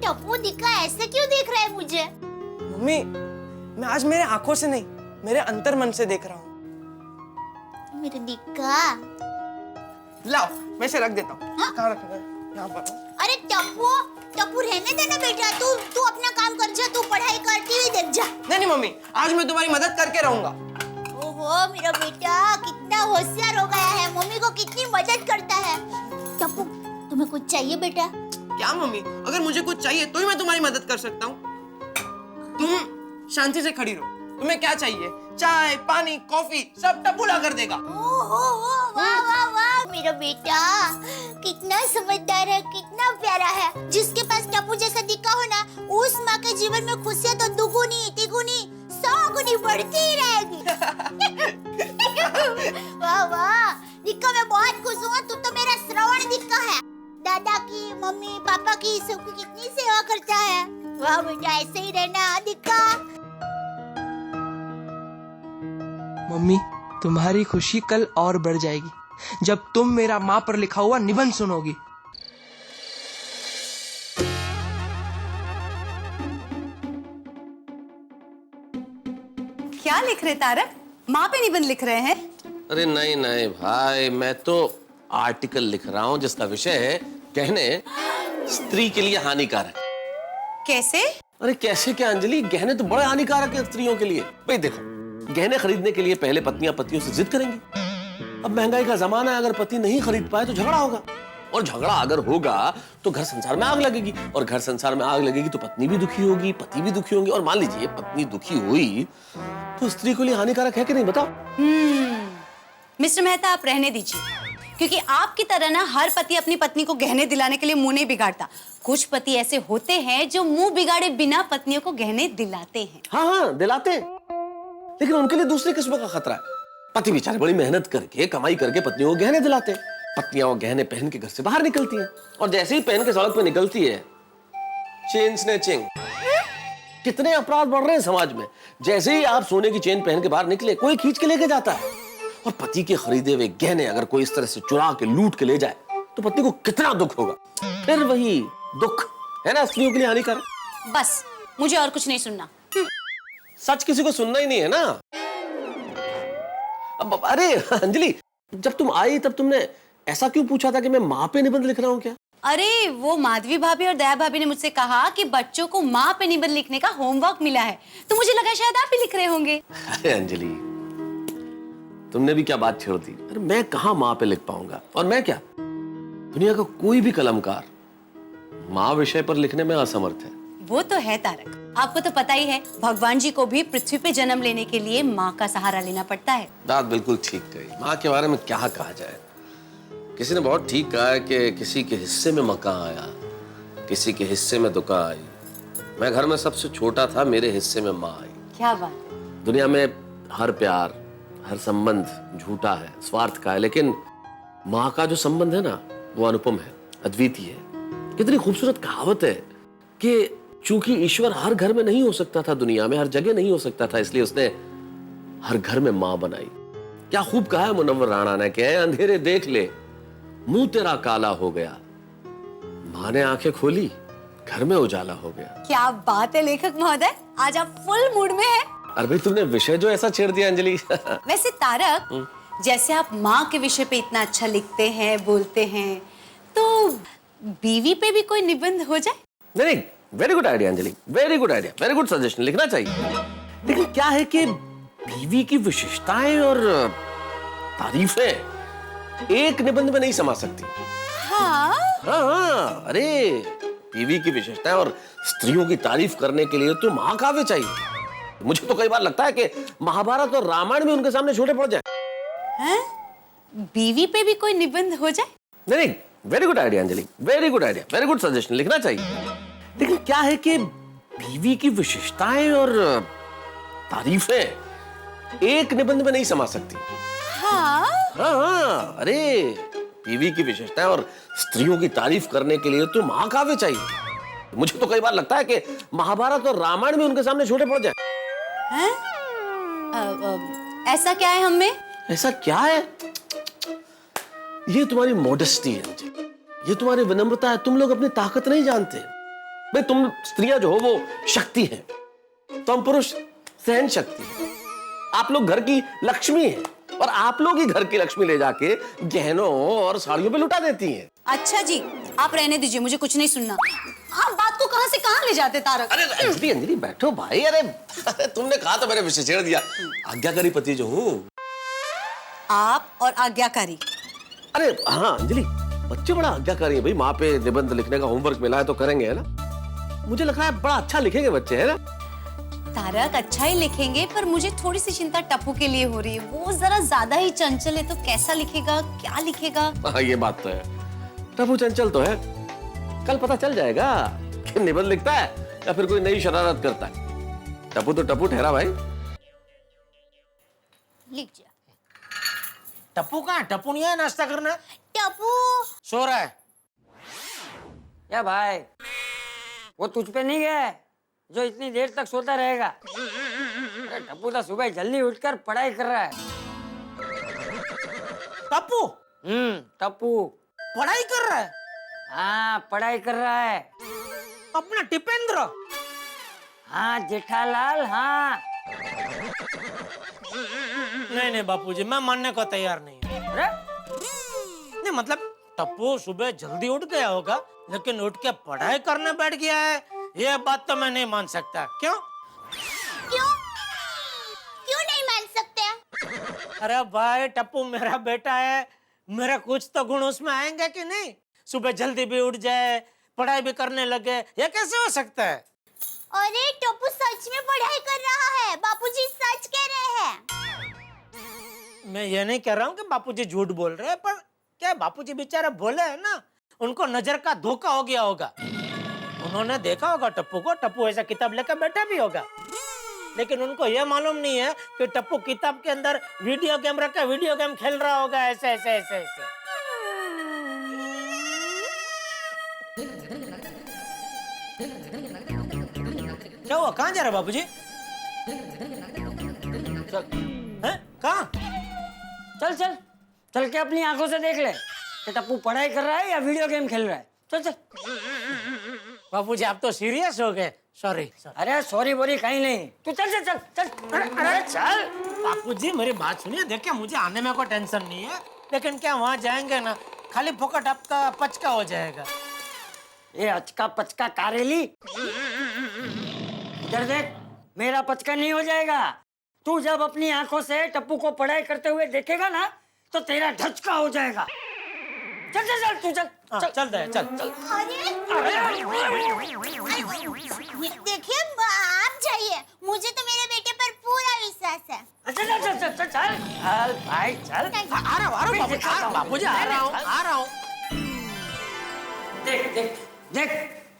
टप्पू दिक्का ऐसे क्यों देख रहा है मुझे? मम्मी मैं आज मेरे आंखों से नहीं, मेरे अंतर मन से देख रहा हूँ। मेरे दिक्का। लाओ मैं इसे रख देता हूँ। हाँ? कहाँ रखना है? यहाँ पर। अरे टप्पू रहने देना बेटा, तू अपना काम कर जा, तू पढ़ाई करती हुई देख जा। नहीं मम्मी आज मैं तुम्हारी मदद करके रहूंगा। ओहो मेरा बेटा कितना होशियार हो गया है, मम्मी को कितनी मदद करता है। टप्पू तुम्हें कुछ चाहिए बेटा? क्या मम्मी, अगर मुझे कुछ चाहिए तो ही मैं तुम्हारी मदद कर सकता हूँ। तुम शांति से खड़ी रहो, तुम्हें क्या चाहिए? चाय, पानी, कॉफी सब टप्पू ला कर देगा। ओहो वाह वाह वाह, मेरा बेटा कितना समझदार है, कितना प्यारा है। जिसके पास टप्पू जैसा दिक्का हो ना, उस माँ के जीवन में खुशियाँ तो दुगुनी तिगुनी 100 गुनी बढ़ती ही रहेगी। वाह वाह दिक्का, मैं बहुत खुश हूँ। तू तो मेरा श्रवण दिक्का है, दादा की, मम्मी पापा की सबकी कितनी सेवा करता है। वाह बेटा ऐसे ही रहना दिक्का। मम्मी तुम्हारी खुशी कल और बढ़ जाएगी जब तुम मेरा माँ पर लिखा हुआ निबंध सुनोगी। क्या लिख रहे तारक? माँ पे निबंध लिख रहे हैं? अरे नहीं नहीं भाई, मैं तो आर्टिकल लिख रहा हूँ जिसका विषय है गहने स्त्री के लिए हानिकारक। कैसे? अरे कैसे क्या अंजलि, गहने तो बड़े हानिकारक है स्त्रियों के लिए। भाई देखो, गहने खरीदने के लिए पहले पत्नियां पतियों से जिद करेंगी। अब महंगाई का जमाना है, अगर पति नहीं खरीद पाए तो झगड़ा होगा, और झगड़ा अगर होगा तो घर संसार में आग लगेगी, और घर संसार में आग लगेगी तो पत्नी भी दुखी होगी, पति भी दुखी होंगे, और मान लीजिए पत्नी दुखी हुई तो स्त्री के लिए हानिकारक है कि नहीं बताओ? मिस्टर मेहता आप रहने दीजिए, क्योंकि आपकी तरह ना हर पति अपनी पत्नी को गहने दिलाने के लिए मुंह नहीं बिगाड़ता। कुछ पति ऐसे होते हैं जो मुंह बिगाड़े बिना पत्नियों को गहने दिलाते हैं। हाँ हाँ दिलाते हैं, लेकिन उनके लिए दूसरी किस्म का खतरा है। पति बेचारे बड़ी मेहनत करके कमाई करके पत्नियों को गहने दिलाते हैं, पत्नियां वो गहने पहन के घर से बाहर निकलती हैं, और जैसे ही पहन के सड़क पे निकलती है, चेन स्नैचिंग। कितने अपराध बढ़ रहे हैं समाज में। जैसे ही आप सोने की चेन पहन के बाहर निकले, कोई खींच के लेके जाता है। और पति के खरीदे हुए गहने अगर कोई इस तरह से चुरा के लूट के ले जाए तो पत्नी को कितना दुख होगा। फिर वही दुख है ना स्त्रियों के लिए हानिकारक। बस मुझे और कुछ नहीं सुनना। सच किसी को सुनना ही नहीं है ना। अब अरे अंजलि, जब तुम आई तब तुमने ऐसा क्यों पूछा था कि मैं माँ पे निबंध लिख रहा हूँ क्या? अरे वो माधवी भाभी और दया भाभी ने मुझसे कहा कि बच्चों को माँ पे निबंध लिखने का होमवर्क मिला है, तो मुझे लगा शायद आप भी लिख रहे होंगे। अरे अंजलि, तुमने भी क्या बात छेड़ दी। अरे मैं कहाँ माँ पे लिख पाऊंगा, और मैं क्या, दुनिया का कोई भी कलमकार माँ विषय पर लिखने में असमर्थ है। वो तो है तारक, आपको तो पता ही है भगवान जी को भी पृथ्वी पे जन्म लेने के लिए माँ का सहारा लेना पड़ता है। बात बिल्कुल ठीक कही। माँ के बारे में क्या कहा जाए। किसी ने बहुत ठीक कहा है कि किसी के हिस्से में मकान आया, किसी के हिस्से में दुकान आई, मैं घर में सबसे छोटा था, मेरे हिस्से में माँ आई। क्या बात है। दुनिया में हर प्यार, हर संबंध झूठा है, स्वार्थ का है, लेकिन माँ का जो संबंध है ना, वो अनुपम है, अद्वितीय है। कितनी खूबसूरत कहावत है कि चूंकि ईश्वर हर घर में नहीं हो सकता था, दुनिया में हर जगह नहीं हो सकता था, इसलिए उसने हर घर में माँ बनाई। क्या खूब कहा है मुनव्वर राणा ने कि अंधेरे देख ले, मुंह तेरा काला हो गया। माँ ने आंखें खोली, घर में उजाला हो गया। क्या बात है लेखक महोदय, आज आप फुल मूड में हैं। अरे भाई, तुमने विषय जो ऐसा छेड़ दिया अंजलि। वैसे तारक, जैसे आप माँ के विषय पे इतना अच्छा लिखते हैं, बोलते हैं, तो बीवी पे भी कोई निबंध हो जाए? नहीं, very good idea Anjali, very good idea, very good suggestion, लिखना चाहिए। लेकिन क्या है कि बीवी की विशेषताएं और तारीफें एक निबंध में नहीं समा सकती। हाँ? हाँ, अरे बीवी की विशेषताएं और स्त्रियों की तारीफ करने के लिए तो महाकाव्य चाहिए। मुझे तो कई बार लगता है कि महाभारत और रामायण भी उनके सामने छोटे पड़ जाए। हैं? बीवी पे भी कोई निबंध हो जाए? नहीं, very good idea Anjali, very good idea, very good suggestion, लिखना चाहिए। लेकिन क्या है कि बीवी की विशेषताएं और तारीफें एक निबंध में नहीं समा सकती। हाँ? हाँ, अरे बीवी की विशेषताएं और स्त्रियों की तारीफ करने के लिए तो महाकाव्य चाहिए। मुझे तो कई बार लगता है कि महाभारत और रामायण भी उनके सामने छोटे पड़ जाए। हैं? ऐसा क्या है हम में? ऐसा क्या है? ये तुम्हारी मॉडेस्टी है अंजलि, ये तुम्हारी विनम्रता है। तुम लोग अपनी ताकत नहीं जानते भाई। तुम स्त्रियां जो हो वो शक्ति है, तो हम पुरुष सहन शक्ति है। आप लोग घर की लक्ष्मी हैं और आप लोग ही घर की लक्ष्मी ले जाके गहनों और साड़ियों पे लुटा देती हैं। अच्छा जी, आप रहने दीजिए, मुझे कुछ नहीं सुनना। आप बात को कहां से कहां ले जाते तारक? अरे अंजलि, अंजलि बैठो भाई। अरे तुमने कहा तो मेरे विषय छेड़ दिया। आज्ञाकारी पति जो हूँ। आप और आज्ञाकारी? अरे हाँ अंजलि, बच्चे बड़ा आज्ञाकारी है भाई। माँ पे निबंध लिखने का होमवर्क मिला है तो करेंगे, है ना? मुझे लग रहा है बड़ा अच्छा लिखेंगे बच्चे, है ना? तारक अच्छा ही लिखेंगे, पर मुझे थोड़ी सी चिंता टप्पू के लिए हो रही है। वो जरा ज्यादा ही चंचल है, तो कैसा लिखेगा, क्या लिखेगा? हाँ, ये बात तो है। टप्पू चंचल तो है, कल पता चल जाएगा कि निबंध लिखता है या फिर कोई नई शरारत करता है। टप्पू तो टप्पू ठहरा भाई। लिख जा। टप्पू कहाँ? टप्पू नहीं है नाश्ता करना? टप्पू सो रहा है। क्या भाई, वो तुझ पे नहीं गया है जो इतनी देर तक सोता रहेगा? अरे टप्पू तो सुबह जल्दी उठकर पढ़ाई कर रहा है। टप्पू? टप्पू पढ़ाई कर रहा है? हाँ, पढ़ाई कर रहा है। अपना टिपेंद्र? हाँ जेठालाल, हाँ। नहीं बापूजी, मैं मानने को तैयार नहीं हूँ। अरे नहीं मतलब टप्पू सुबह जल्दी उठ गया होगा, लेकिन उठ के पढ़ाई करने बैठ गया है, ये बात तो मैं नहीं मान सकता। क्यों? क्यों? क्यों नहीं मान सकते? अरे भाई, टप्पू मेरा बेटा है, मेरा कुछ तो गुण उसमें आएंगे कि नहीं? सुबह जल्दी भी उठ जाए, पढ़ाई भी करने लगे, ये कैसे हो सकता है? अरे टप्पू सच में पढ़ाई कर रहा है, बापूजी सच कह रहे हैं। मैं ये नहीं कह रहा हूँ कि बापूजी झूठ बोल रहे हैं, पर क्या बापूजी बेचारे बोले है ना, उनको नजर का धोखा हो गया होगा। उन्होंने देखा होगा टप्पू को, टप्पू ऐसा किताब लेकर बैठा भी होगा, लेकिन उनको यह मालूम नहीं है कि टप्पू किताब के अंदर वीडियो गेम रखा, वीडियो गेम खेल रहा होगा, ऐसे ऐसे ऐसे ऐसे। क्या हुआ? कहाँ जा रहा बाबूजी? हैं? कहाँ? चल चल चल के अपनी आंखों से देख ले कि टप्पू पढ़ाई कर रहा है या वीडियो गेम खेल रहा है। चल चल। बाबूजी आप तो सीरियस हो गए। सॉरी। अरे सॉरी बोरी कहीं नहीं, तू चल चल चल चल। अरे चल। बापूजी मेरी बात सुनिए, देखिए मुझे आने में कोई टेंशन नहीं है, लेकिन क्या वहाँ जाएंगे ना, खाली फोकट आपका पचका हो जाएगा। ये अचका पचका कारेली, इधर देख, मेरा पचका नहीं हो जाएगा। तू जब अपनी आंखों से टप्पू को पढ़ाई करते हुए देखेगा ना, तो तेरा ढचका हो जाएगा। चल चल चल तू चल चल चल दे चल चल। देखिए आप जाइए, मुझे तो मेरे बेटे पर पूरा विश्वास है। चल चल चल चल चल चल भाई चल। आ रहा हूँ बाबूजी, आ रहा हूँ। देख देख देख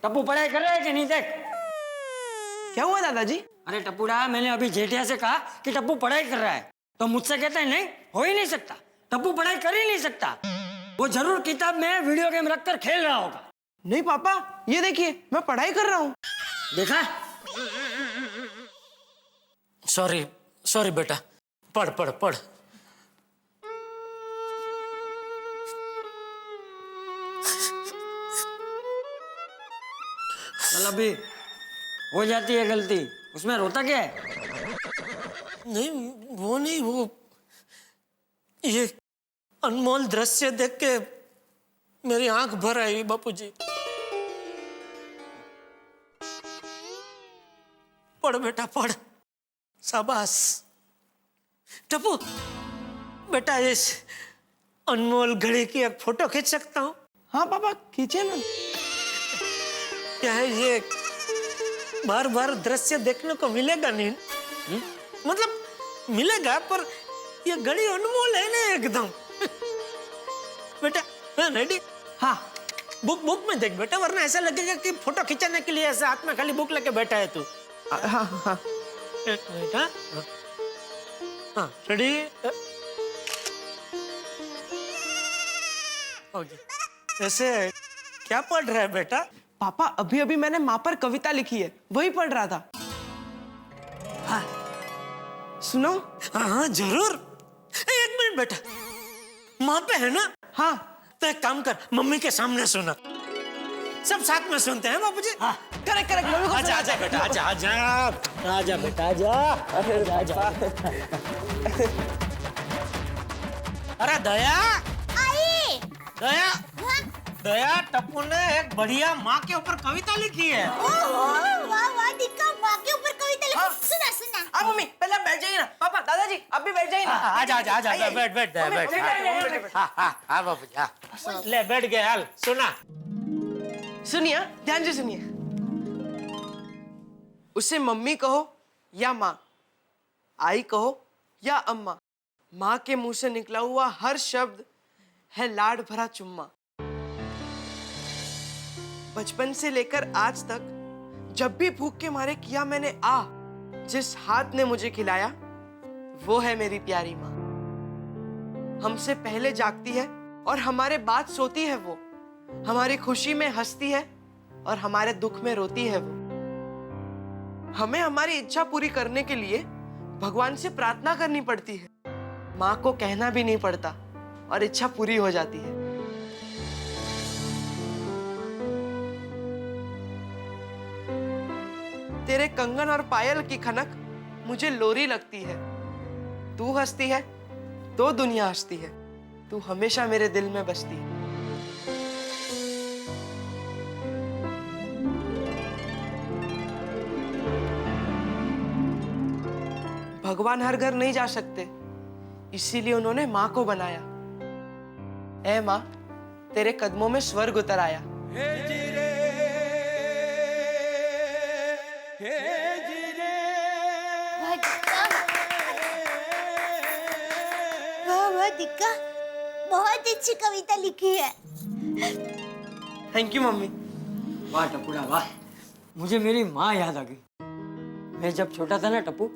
टप्पू पढ़ाई कर रहा है कि नहीं? देख क्या हुआ दादाजी? अरे टप्पूड़ा, मैंने अभी जेठिया से कहा कि टप्पू पढ़ाई कर रहा है, तो मुझसे कहता है नहीं, हो ही नहीं सकता, टप्पू पढ़ाई कर ही नहीं सकता। वो जरूर किताब में वीडियो गेम रखकर खेल रहा होगा। नहीं पापा, ये देखिए मैं पढ़ाई कर रहा हूँ। देखा? सॉरी सॉरी बेटा, पढ़ पढ़ पढ़। चल अभी हो जाती है गलती, उसमें रोता क्या है? नहीं वो नहीं, वो ये अनमोल दृश्य देख के मेरी आंख भर आई बापूजी। पढ़ बेटा पढ़, शाबाश। टप्पू बेटा, इस अनमोल घड़ी की एक फोटो खींच सकता हूँ? हाँ पापा, खींचे ना। क्या है ये, बार बार दृश्य देखने को मिलेगा नहीं? मतलब मिलेगा, पर ये घड़ी अनमोल है ना एकदम। बेटा रेडी? हाँ। बुक बुक में देख बेटा, वरना ऐसा लगेगा कि फोटो खिंचाने के लिए ऐसे हाथ में खाली बुक लेके बैठा है तू। हाँ हाँ। एक मिनट। हाँ हाँ, रेडी? ओके। ऐसे क्या पढ़ रहा है बेटा? पापा अभी अभी मैंने माँ पर कविता लिखी है, वही पढ़ रहा था। हाँ सुनो। हाँ हाँ जरूर। एक मिनट बेटा, माँ पे है ना? हाँ। तो एक काम कर, मम्मी के सामने सुना, सब साथ में सुनते हैं बाबूजी। हाँ करेक्ट करेक्ट। मम्मी को आजा आजा बेटा, आजा आजा आजा बेटा, आजा आजा। अरे दया, आई। दया, दया, टप्पू ने एक बढ़िया माँ के ऊपर कविता लिखी है। वाह वाह दिक्का, माँ के ऊपर कविता लिखी। सुना सुना। हाँ मम्मी, पहले बैठ जाइए ना। पापा दादाजी आप भी बैठ जाइए ना। आजा आजा आजा, बैठ बैठ बैठ। हाँ हाँ हाँ बाबूजी, हाँ ले बैठ गए। हाल सुना, सुनिए ध्यान से सुनिए। उसे मम्मी कहो या माँ, आई कहो या अम्मा, माँ के मुंह से निकला हुआ हर शब्द है लाड भरा चुम्मा। बचपन से लेकर आज तक जब भी भूख के मारे किया मैंने आ, जिस हाथ ने मुझे खिलाया वो है मेरी प्यारी माँ। हमसे पहले जागती है और हमारे बाद सोती है वो, हमारी खुशी में हंसती है और हमारे दुख में रोती है वो। हमें हमारी इच्छा पूरी करने के लिए भगवान से प्रार्थना करनी पड़ती है, माँ को कहना भी नहीं पड़ता और इच्छा पूरी हो जाती है। तेरे कंगन और पायल की खनक मुझे लोरी लगती है। तू हंसती है तो दुनिया हंसती है, तू हमेशा मेरे दिल में बसती है। भगवान हर घर नहीं जा सकते, इसीलिए उन्होंने माँ को बनाया। ऐ माँ, तेरे कदमों में स्वर्ग उतर आया। वाह वाह दिक्का, बहुत अच्छी कविता लिखी है। Thank you mummy. वाह टप्पूड़ा वाह, मुझे मेरी माँ याद आ गई। मैं जब छोटा था ना टप्पू,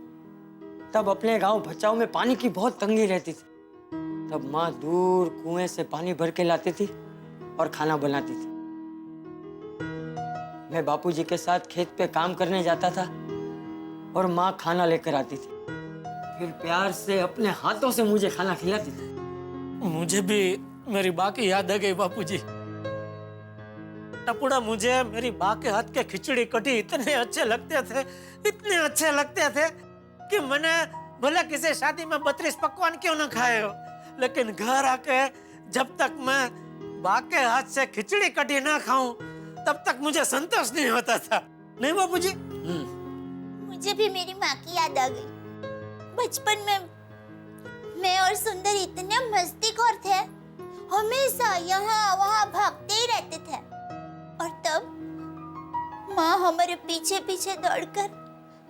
तब अपने गांव भचाऊ में पानी की बहुत तंगी रहती थी। तब माँ दूर कुएं से पानी भर के लाती थी और खाना बनाती थी। मैं बापूजी के साथ खेत पे काम करने जाता था और माँ खाना लेकर आती थी, फिर प्यार से अपने हाथों से मुझे खाना खिलाती थी। मुझे भी मेरी माँ की याद आ गई बापूजी। टप्पूड़ा, मुझे मेरी माँ के हाथ के खिचड़ी कटी इतने अच्छे लगते थे, इतने अच्छे लगते थे कि मैंने भले किसी शादी में 32 पकवान क्यों ना खाए हो, लेकिन घर आके जब तक मैं माँ के हाथ से खिचड़ी कटी ना खाऊं तब तक मुझे संतोष नहीं होता था। नहीं बापूजी? मुझे भी मेरी माँ की याद आ गई। बचपन में मैं और सुंदर इतने मस्तीखोर थे, हमेशा यहाँ वहाँ भागते ही रहते थे। और तब माँ हमारे पीछे पीछे दौड़कर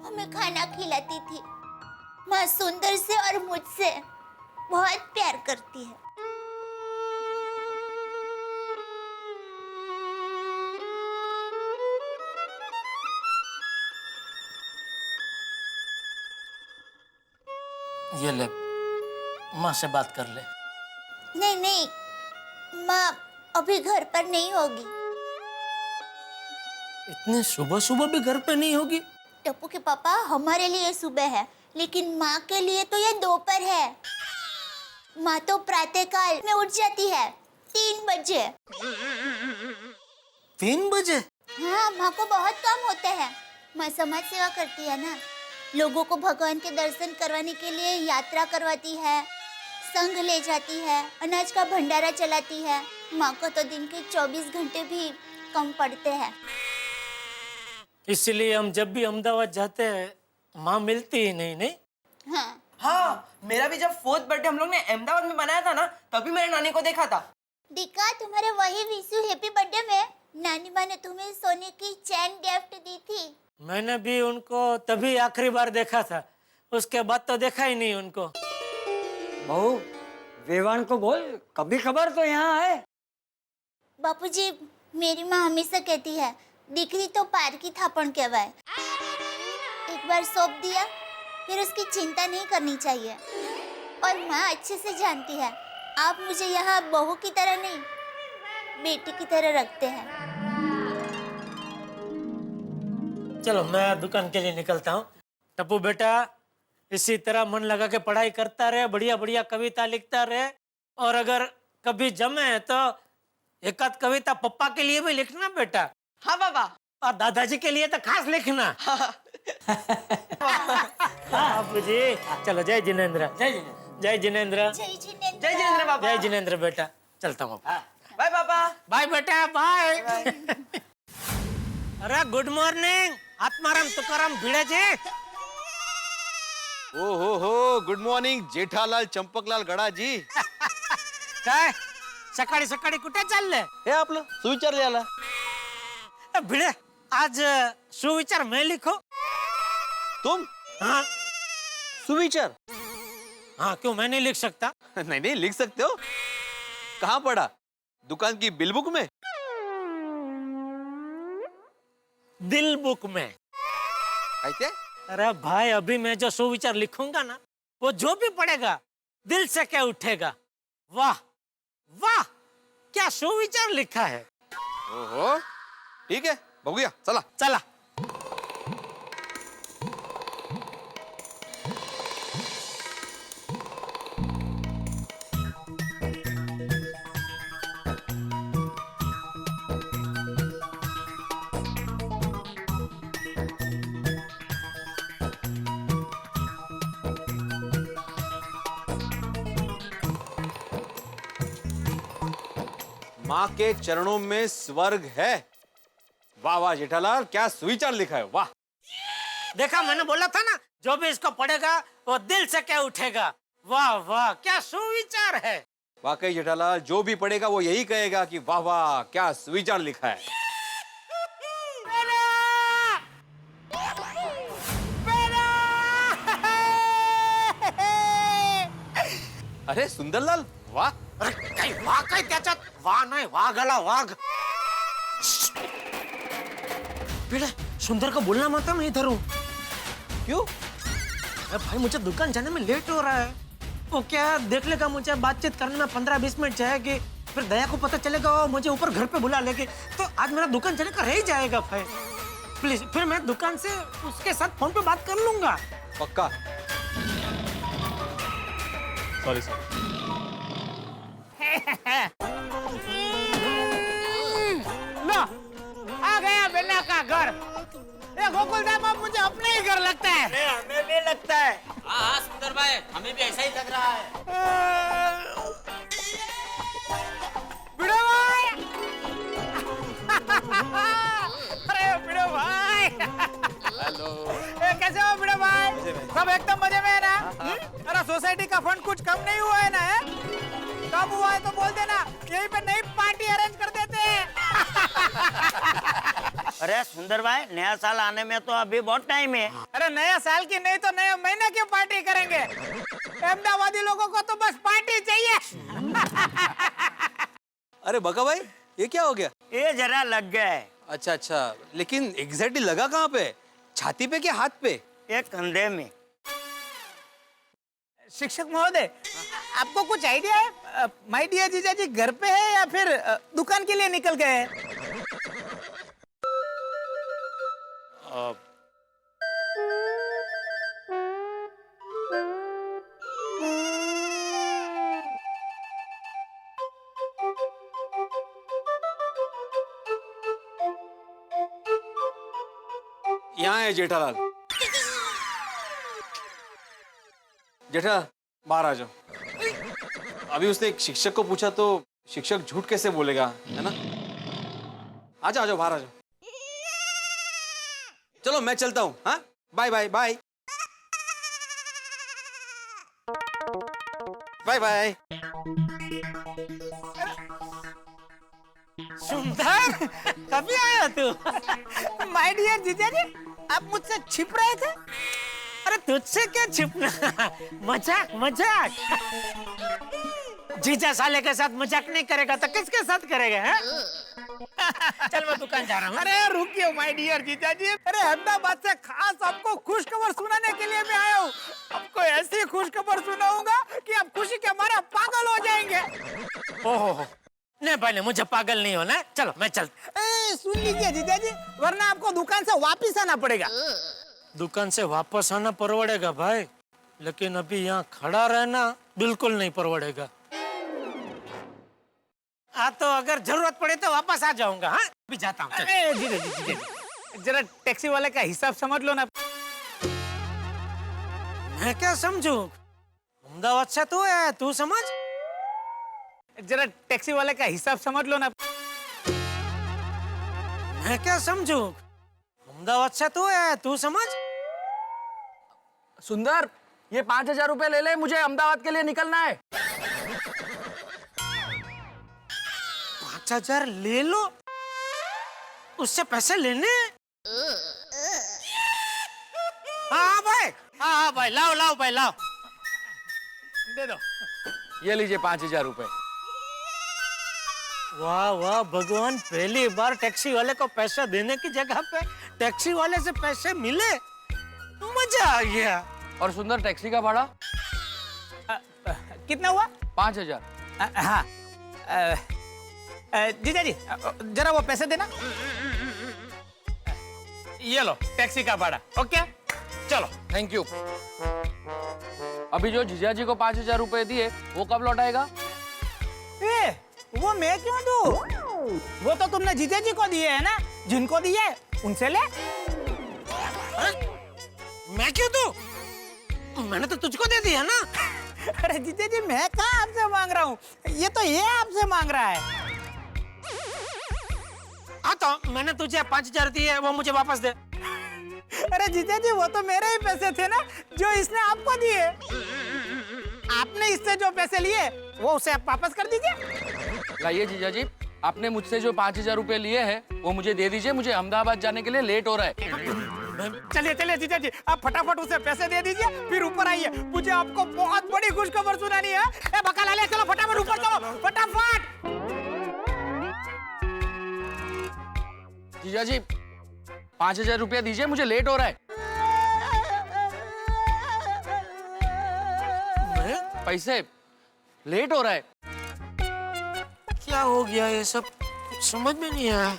हमें खाना खिलाती थी। माँ सुंदर से और मुझसे बहुत प्यार करती है। ये ले, माँ से बात कर ले। नहीं नहीं, माँ अभी घर पर नहीं होगी। इतने सुबह सुबह भी घर पे नहीं होगी? टप्पू के पापा, हमारे लिए सुबह है, लेकिन माँ के लिए तो ये दोपहर है। माँ तो प्रातःकाल में उठ जाती है 3 बजे। 3 बजे? हाँ, माँ को बहुत काम होता है। माँ समाज सेवा करती है ना, लोगों को भगवान के दर्शन करवाने के लिए यात्रा करवाती है, संघ ले जाती है, अनाज का भंडारा चलाती है। माँ को तो दिन के 24 घंटे भी कम पड़ते हैं। इसलिए हम जब भी अहमदाबाद जाते हैं माँ मिलती ही नहीं, नहीं? हाँ। हाँ, मेरा भी जब 4th बर्थडे हम लोग ने अहमदाबाद में मनाया था ना, तभी मैंने नानी को देखा था। दिखा, तुम्हारे वही विशु हैप्पी बर्थडे में नानी माँ ने तुम्हें सोने की चैन गिफ्ट दी थी। मैंने भी उनको तभी आखिरी बार देखा था, उसके बाद तो देखा ही नहीं उनको। बहू, वेवान को बोल कभी खबर तो यहाँ आए। बापूजी, मेरी माँ हमेशा कहती है दीकरी तो पार की थापन कहवाए। एक बार सौंप दिया फिर उसकी चिंता नहीं करनी चाहिए। और माँ अच्छे से जानती है आप मुझे यहाँ बहू की तरह नहीं, बेटी की तरह रखते हैं। चलो मैं दुकान के लिए निकलता हूँ। टप्पू बेटा, इसी तरह मन लगा के पढ़ाई करता रहे, बढ़िया बढ़िया कविता लिखता रहे, और अगर कभी जमे तो एक आध कविता पप्पा के लिए भी लिखना बेटा। हाँ बाबा। और दादाजी के लिए तो खास लिखना। बाबू जी, चलो जय जिनेंद्र। जय जिनेंद्र। जय जिनेंद्र। जय जिनेंद्र बाबा। जय जिनेंद्र बेटा, चलता हूँ। बाय पापा। बाय बेटा, बाय। अरे गुड मॉर्निंग आत्माराम तुकाराम भिड़े जी। हो गुड मॉर्निंग जेठालाल चंपकलाल गडा जी. काय सकाळी सकाळी कुठे चालले? हे आपलं सुविचार लिहायला. भिड़े, आज सुविचार मैं लिखो। तुम? हाँ सुविचार? हाँ, क्यों मैं नहीं लिख सकता? नहीं नहीं लिख सकते हो. कहाँ पढ़ा? दुकान की बिल बुक में? दिल बुक में। कैसे? अरे भाई, अभी मैं जो सुविचार लिखूंगा ना, वो जो भी पढ़ेगा दिल से क्या उठेगा। वाह वाह, क्या सुविचार लिखा है। ओहो, ठीक है बघूया, चला चला। माँ के चरणों में स्वर्ग है. वाह वाह जेठालाल, क्या सुविचार लिखा है. वाह. देखा, मैंने बोला था ना, जो भी इसको पढ़ेगा वो दिल से क्या उठेगा। वाह वाह, क्या सुविचार है। वाकई जेठालाल, जो भी पढ़ेगा वो यही कहेगा कि वाह वाह क्या सुविचार लिखा है. अरे सुंदरलाल, वाह. अरे काही वाघ काय त्याच्यात? वाघ नाही, वाघाला वाघ। भिड़े, सुंदर को बोलना मत, मैं इधर हूँ। क्यों? अरे भाई, मुझे दुकान जाने में लेट हो रहा है। वो क्या देख लेगा, मुझे बातचीत करने में 15-20 मिनट जाएगी, फिर दया को पता चलेगा वो मुझे ऊपर घर पे बुला लेगी, तो आज मेरा दुकान जाने का रह ही जाएगा भाई। प्लीज, फिर मैं दुकान से उसके साथ फोन पे बात कर लूंगा। पक्का? Sorry sorry. लो, आ गया बेला का घर। ये गोकुलधाम अब मुझे अपने ही घर लगता है। हमें भी लगता है। हाँ सुंदर भाई, हमें भी ऐसा ही लग रहा है। बिड़ो भाई। अरे बिड़ो भाई। हेलो. कैसे हो बिड़ो भाई? सब एकदम मजे में है ना? अरे सोसाइटी का फंड कुछ कम नहीं हुआ है ना? कम हुआ है तो बोल देना, यहीं पे नई पार्टी अरेंज कर देते हैं। अरे सुंदर भाई, नया साल आने में तो अभी बहुत टाइम है। अरे नया साल की नहीं तो नए महीने की पार्टी करेंगे। अहमदाबादी लोगों को तो बस पार्टी चाहिए। अरे बका भाई, ये क्या हो गया? ये जरा लग गया है। अच्छा अच्छा, लेकिन एग्जैक्टली लगा कहाँ पे? छाती पे क्या हाथ पे? ये कंधे में। शिक्षक महोदय, आपको कुछ आइडिया है? माय डियर जीजा जी घर पे है या फिर दुकान के लिए निकल गए हैं? यहाँ है जेठालाल। जेठा बाहर आ जाओ। अभी उसने एक शिक्षक को पूछा तो शिक्षक झूठ कैसे बोलेगा, है ना? आ जाओ बाहर आ जाओ। चलो मैं चलता हूँ। हाँ, bye bye bye bye bye. Sundar, कभी आया तू? माय डियर जीजा जी, आप मुझसे छिप रहे थे? अरे तुझसे क्या छिपना, मजाक मजाक। जीजा साले के साथ मजाक नहीं करेगा तो किसके साथ करेगा? है? चल मैं दुकान जा रहा हूँ। अरे रुकिए माय डियर जीजा जी, अरे अहमदाबाद से खास आपको खुश खबर सुनाने के लिए मैं आया हूँ। आपको ऐसी खुश खबर सुनाऊंगा कि आप खुशी के मारे पागल हो जाएंगे। ओहो, नहीं पहले मुझे पागल नहीं होना। चलो मैं चल। सुन लीजिए जीजा जी, वरना आपको दुकान से वापिस आना पड़ेगा। दुकान से वापस आना परवड़ेगा भाई, लेकिन अभी यहाँ खड़ा रहना बिल्कुल नहीं परवड़ेगा। हाँ तो अगर जरूरत पड़े तो वापस आ जाऊंगा। हाँ अभी जाता हूँ। जीजा जी, जरा टैक्सी वाले का हिसाब समझ लो ना। मैं क्या समझू? अहमदाबाद से तू है, तू समझ। जरा टैक्सी वाले का हिसाब समझ लो ना। मैं क्या समझू? अहमदाबाद से तू है, तू समझ। सुंदर, ये 5,000 रुपए ले ले, मुझे अहमदाबाद के लिए निकलना है। 5,000 ले लो, उससे पैसे लेने? हाँ भाई, हाँ भाई, लाओ लाओ भाई लाओ, दे दो। ये लीजिए 5,000 रुपए। वाह वाह भगवान, पहली बार टैक्सी वाले को पैसा देने की जगह पे टैक्सी वाले से पैसे मिले, मजा आ गया। और सुंदर, टैक्सी का भाड़ा कितना हुआ? 5,000। हाँ जीजा जी, जरा वो पैसे देना। ये लो टैक्सी का भाड़ा। ओके चलो। Thank you. अभी जो जीजा जी को 5,000 रुपए दिए वो कब लौटाएगा? वो मैं क्यों दूं? वो तो तुमने जीजा जी को दिए है ना, जिनको दिए उनसे ले। मैं क्यों दूं? मैंने तो तुझको दे दिया ना। अरे जीजा जी, मैं कहाँ आपसे मांग रहा हूँ, ये तो ये आपसे मांग रहा है। हाँ तो मैंने तुझे 5,000 दिए, वो मुझे वापस दे। अरे जीजा जी, वो तो मेरे ही पैसे थे ना, जो इसने आपको दिए। आपने इससे जो पैसे लिए वो उसे आप वापस कर दीजिए। लाइए जीजा जी, आपने मुझसे जो 5,000 रुपए लिए हैं वो मुझे दे दीजिए, मुझे अहमदाबाद जाने के लिए लेट हो रहा है। चलिए चलिए जीजा जी, आप फटाफट उसे पैसे दे दीजिए, फिर ऊपर आइए, मुझे आपको बहुत बड़ी खुशखबर सुनानी है। ए बका लाले, चलो फटाफट ऊपर चलो, फटाफट। जीजा जी 5,000 रुपया दीजिए, मुझे लेट हो रहा है। पैसे, लेट हो रहा है। क्या हो गया ये सब, कुछ समझ में नहीं आया।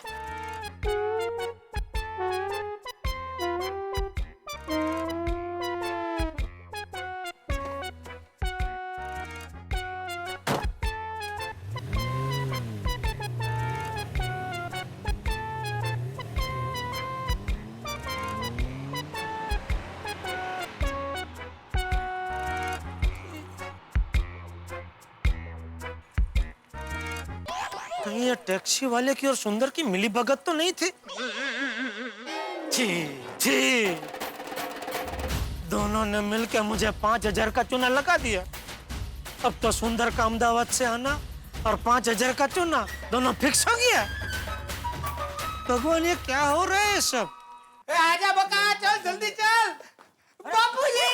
कहीं ये टैक्सी वाले की और सुंदर की मिली भगत तो नहीं थी? छी, दोनों ने मिलकर मुझे 5,000 का चूना लगा दिया। अब तो सुंदर का अहमदाबाद से आना और 5,000 का चूना दोनों फिक्स हो गया। भगवान, ये क्या हो रहा है सब? आजा बका, चल जल्दी चल। बापूजी,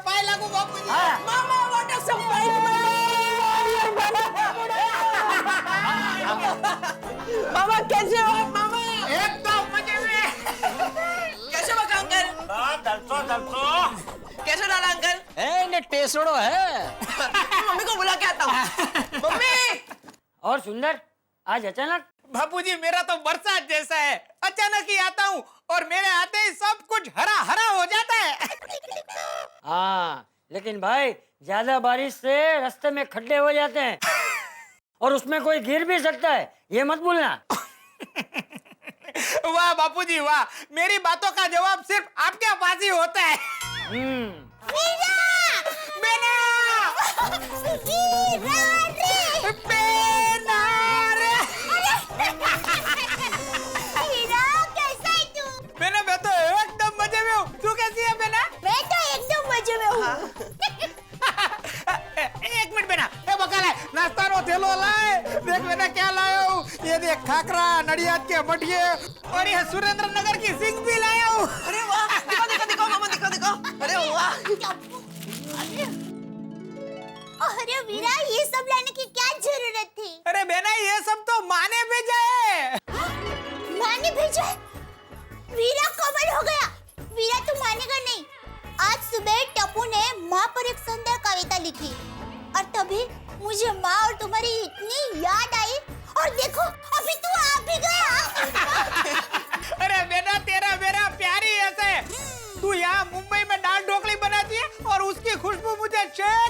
पाए लागू बापूजी। मामा, व्हाट अ सरप्राइज। मामा कैसे हो मामा? एकदम मजे में। कैसे बका अंकल? कैसे डाला अंकल? बेसड़ो है। मम्मी को बुला के आता हूँ। मम्मी। और सुंदर, आज अचानक? बापूजी मेरा तो बरसात जैसा है, अचानक ही आता हूँ और मेरे आते ही सब कुछ हरा हरा हो जाता है। हाँ, लेकिन भाई ज्यादा बारिश से रास्ते में खड्डे हो जाते हैं और उसमें कोई गिर भी सकता है, ये मत भूलना। वाह बापूजी वाह, मेरी बातों का जवाब सिर्फ आपके पास ही होता है। मैं तो एकदम मजे में हूँ। तू कैसी है बेना? मैं तो एकदम मजे में हूँ। एक मिनट बेना, ए बकाला नाश्ता रो थैलो लाए। देख बेना क्या लाया हूँ। ये देख खाकरा, नडियाद के मठिए और ये सुरेंद्र नगर की सिंग भी लाया हूँ। अरे वाह, दिखो दिखो दिखो मामा, दिखो दिखो। अरे वाह। अरे वीरा, ये सब लाने की क्या जरूरत थी? अरे बेना, ये सब तो माँ ने भेजा है। माँ ने भेजा है? वीरा कमाल हो गया। वीरा तू मानेगा नहीं, आज सुबह टप्पू ने माँ पर एक सुंदर कविता लिखी और तभी मुझे माँ और तुम्हारी इतनी याद आई और देखो अभी तू आ भी गया। अरे बेटा, तेरा मेरा प्यार ही ऐसा है। तू यहाँ मुंबई में दाल ढोकली बनाती है और उसकी खुशबू मुझे छह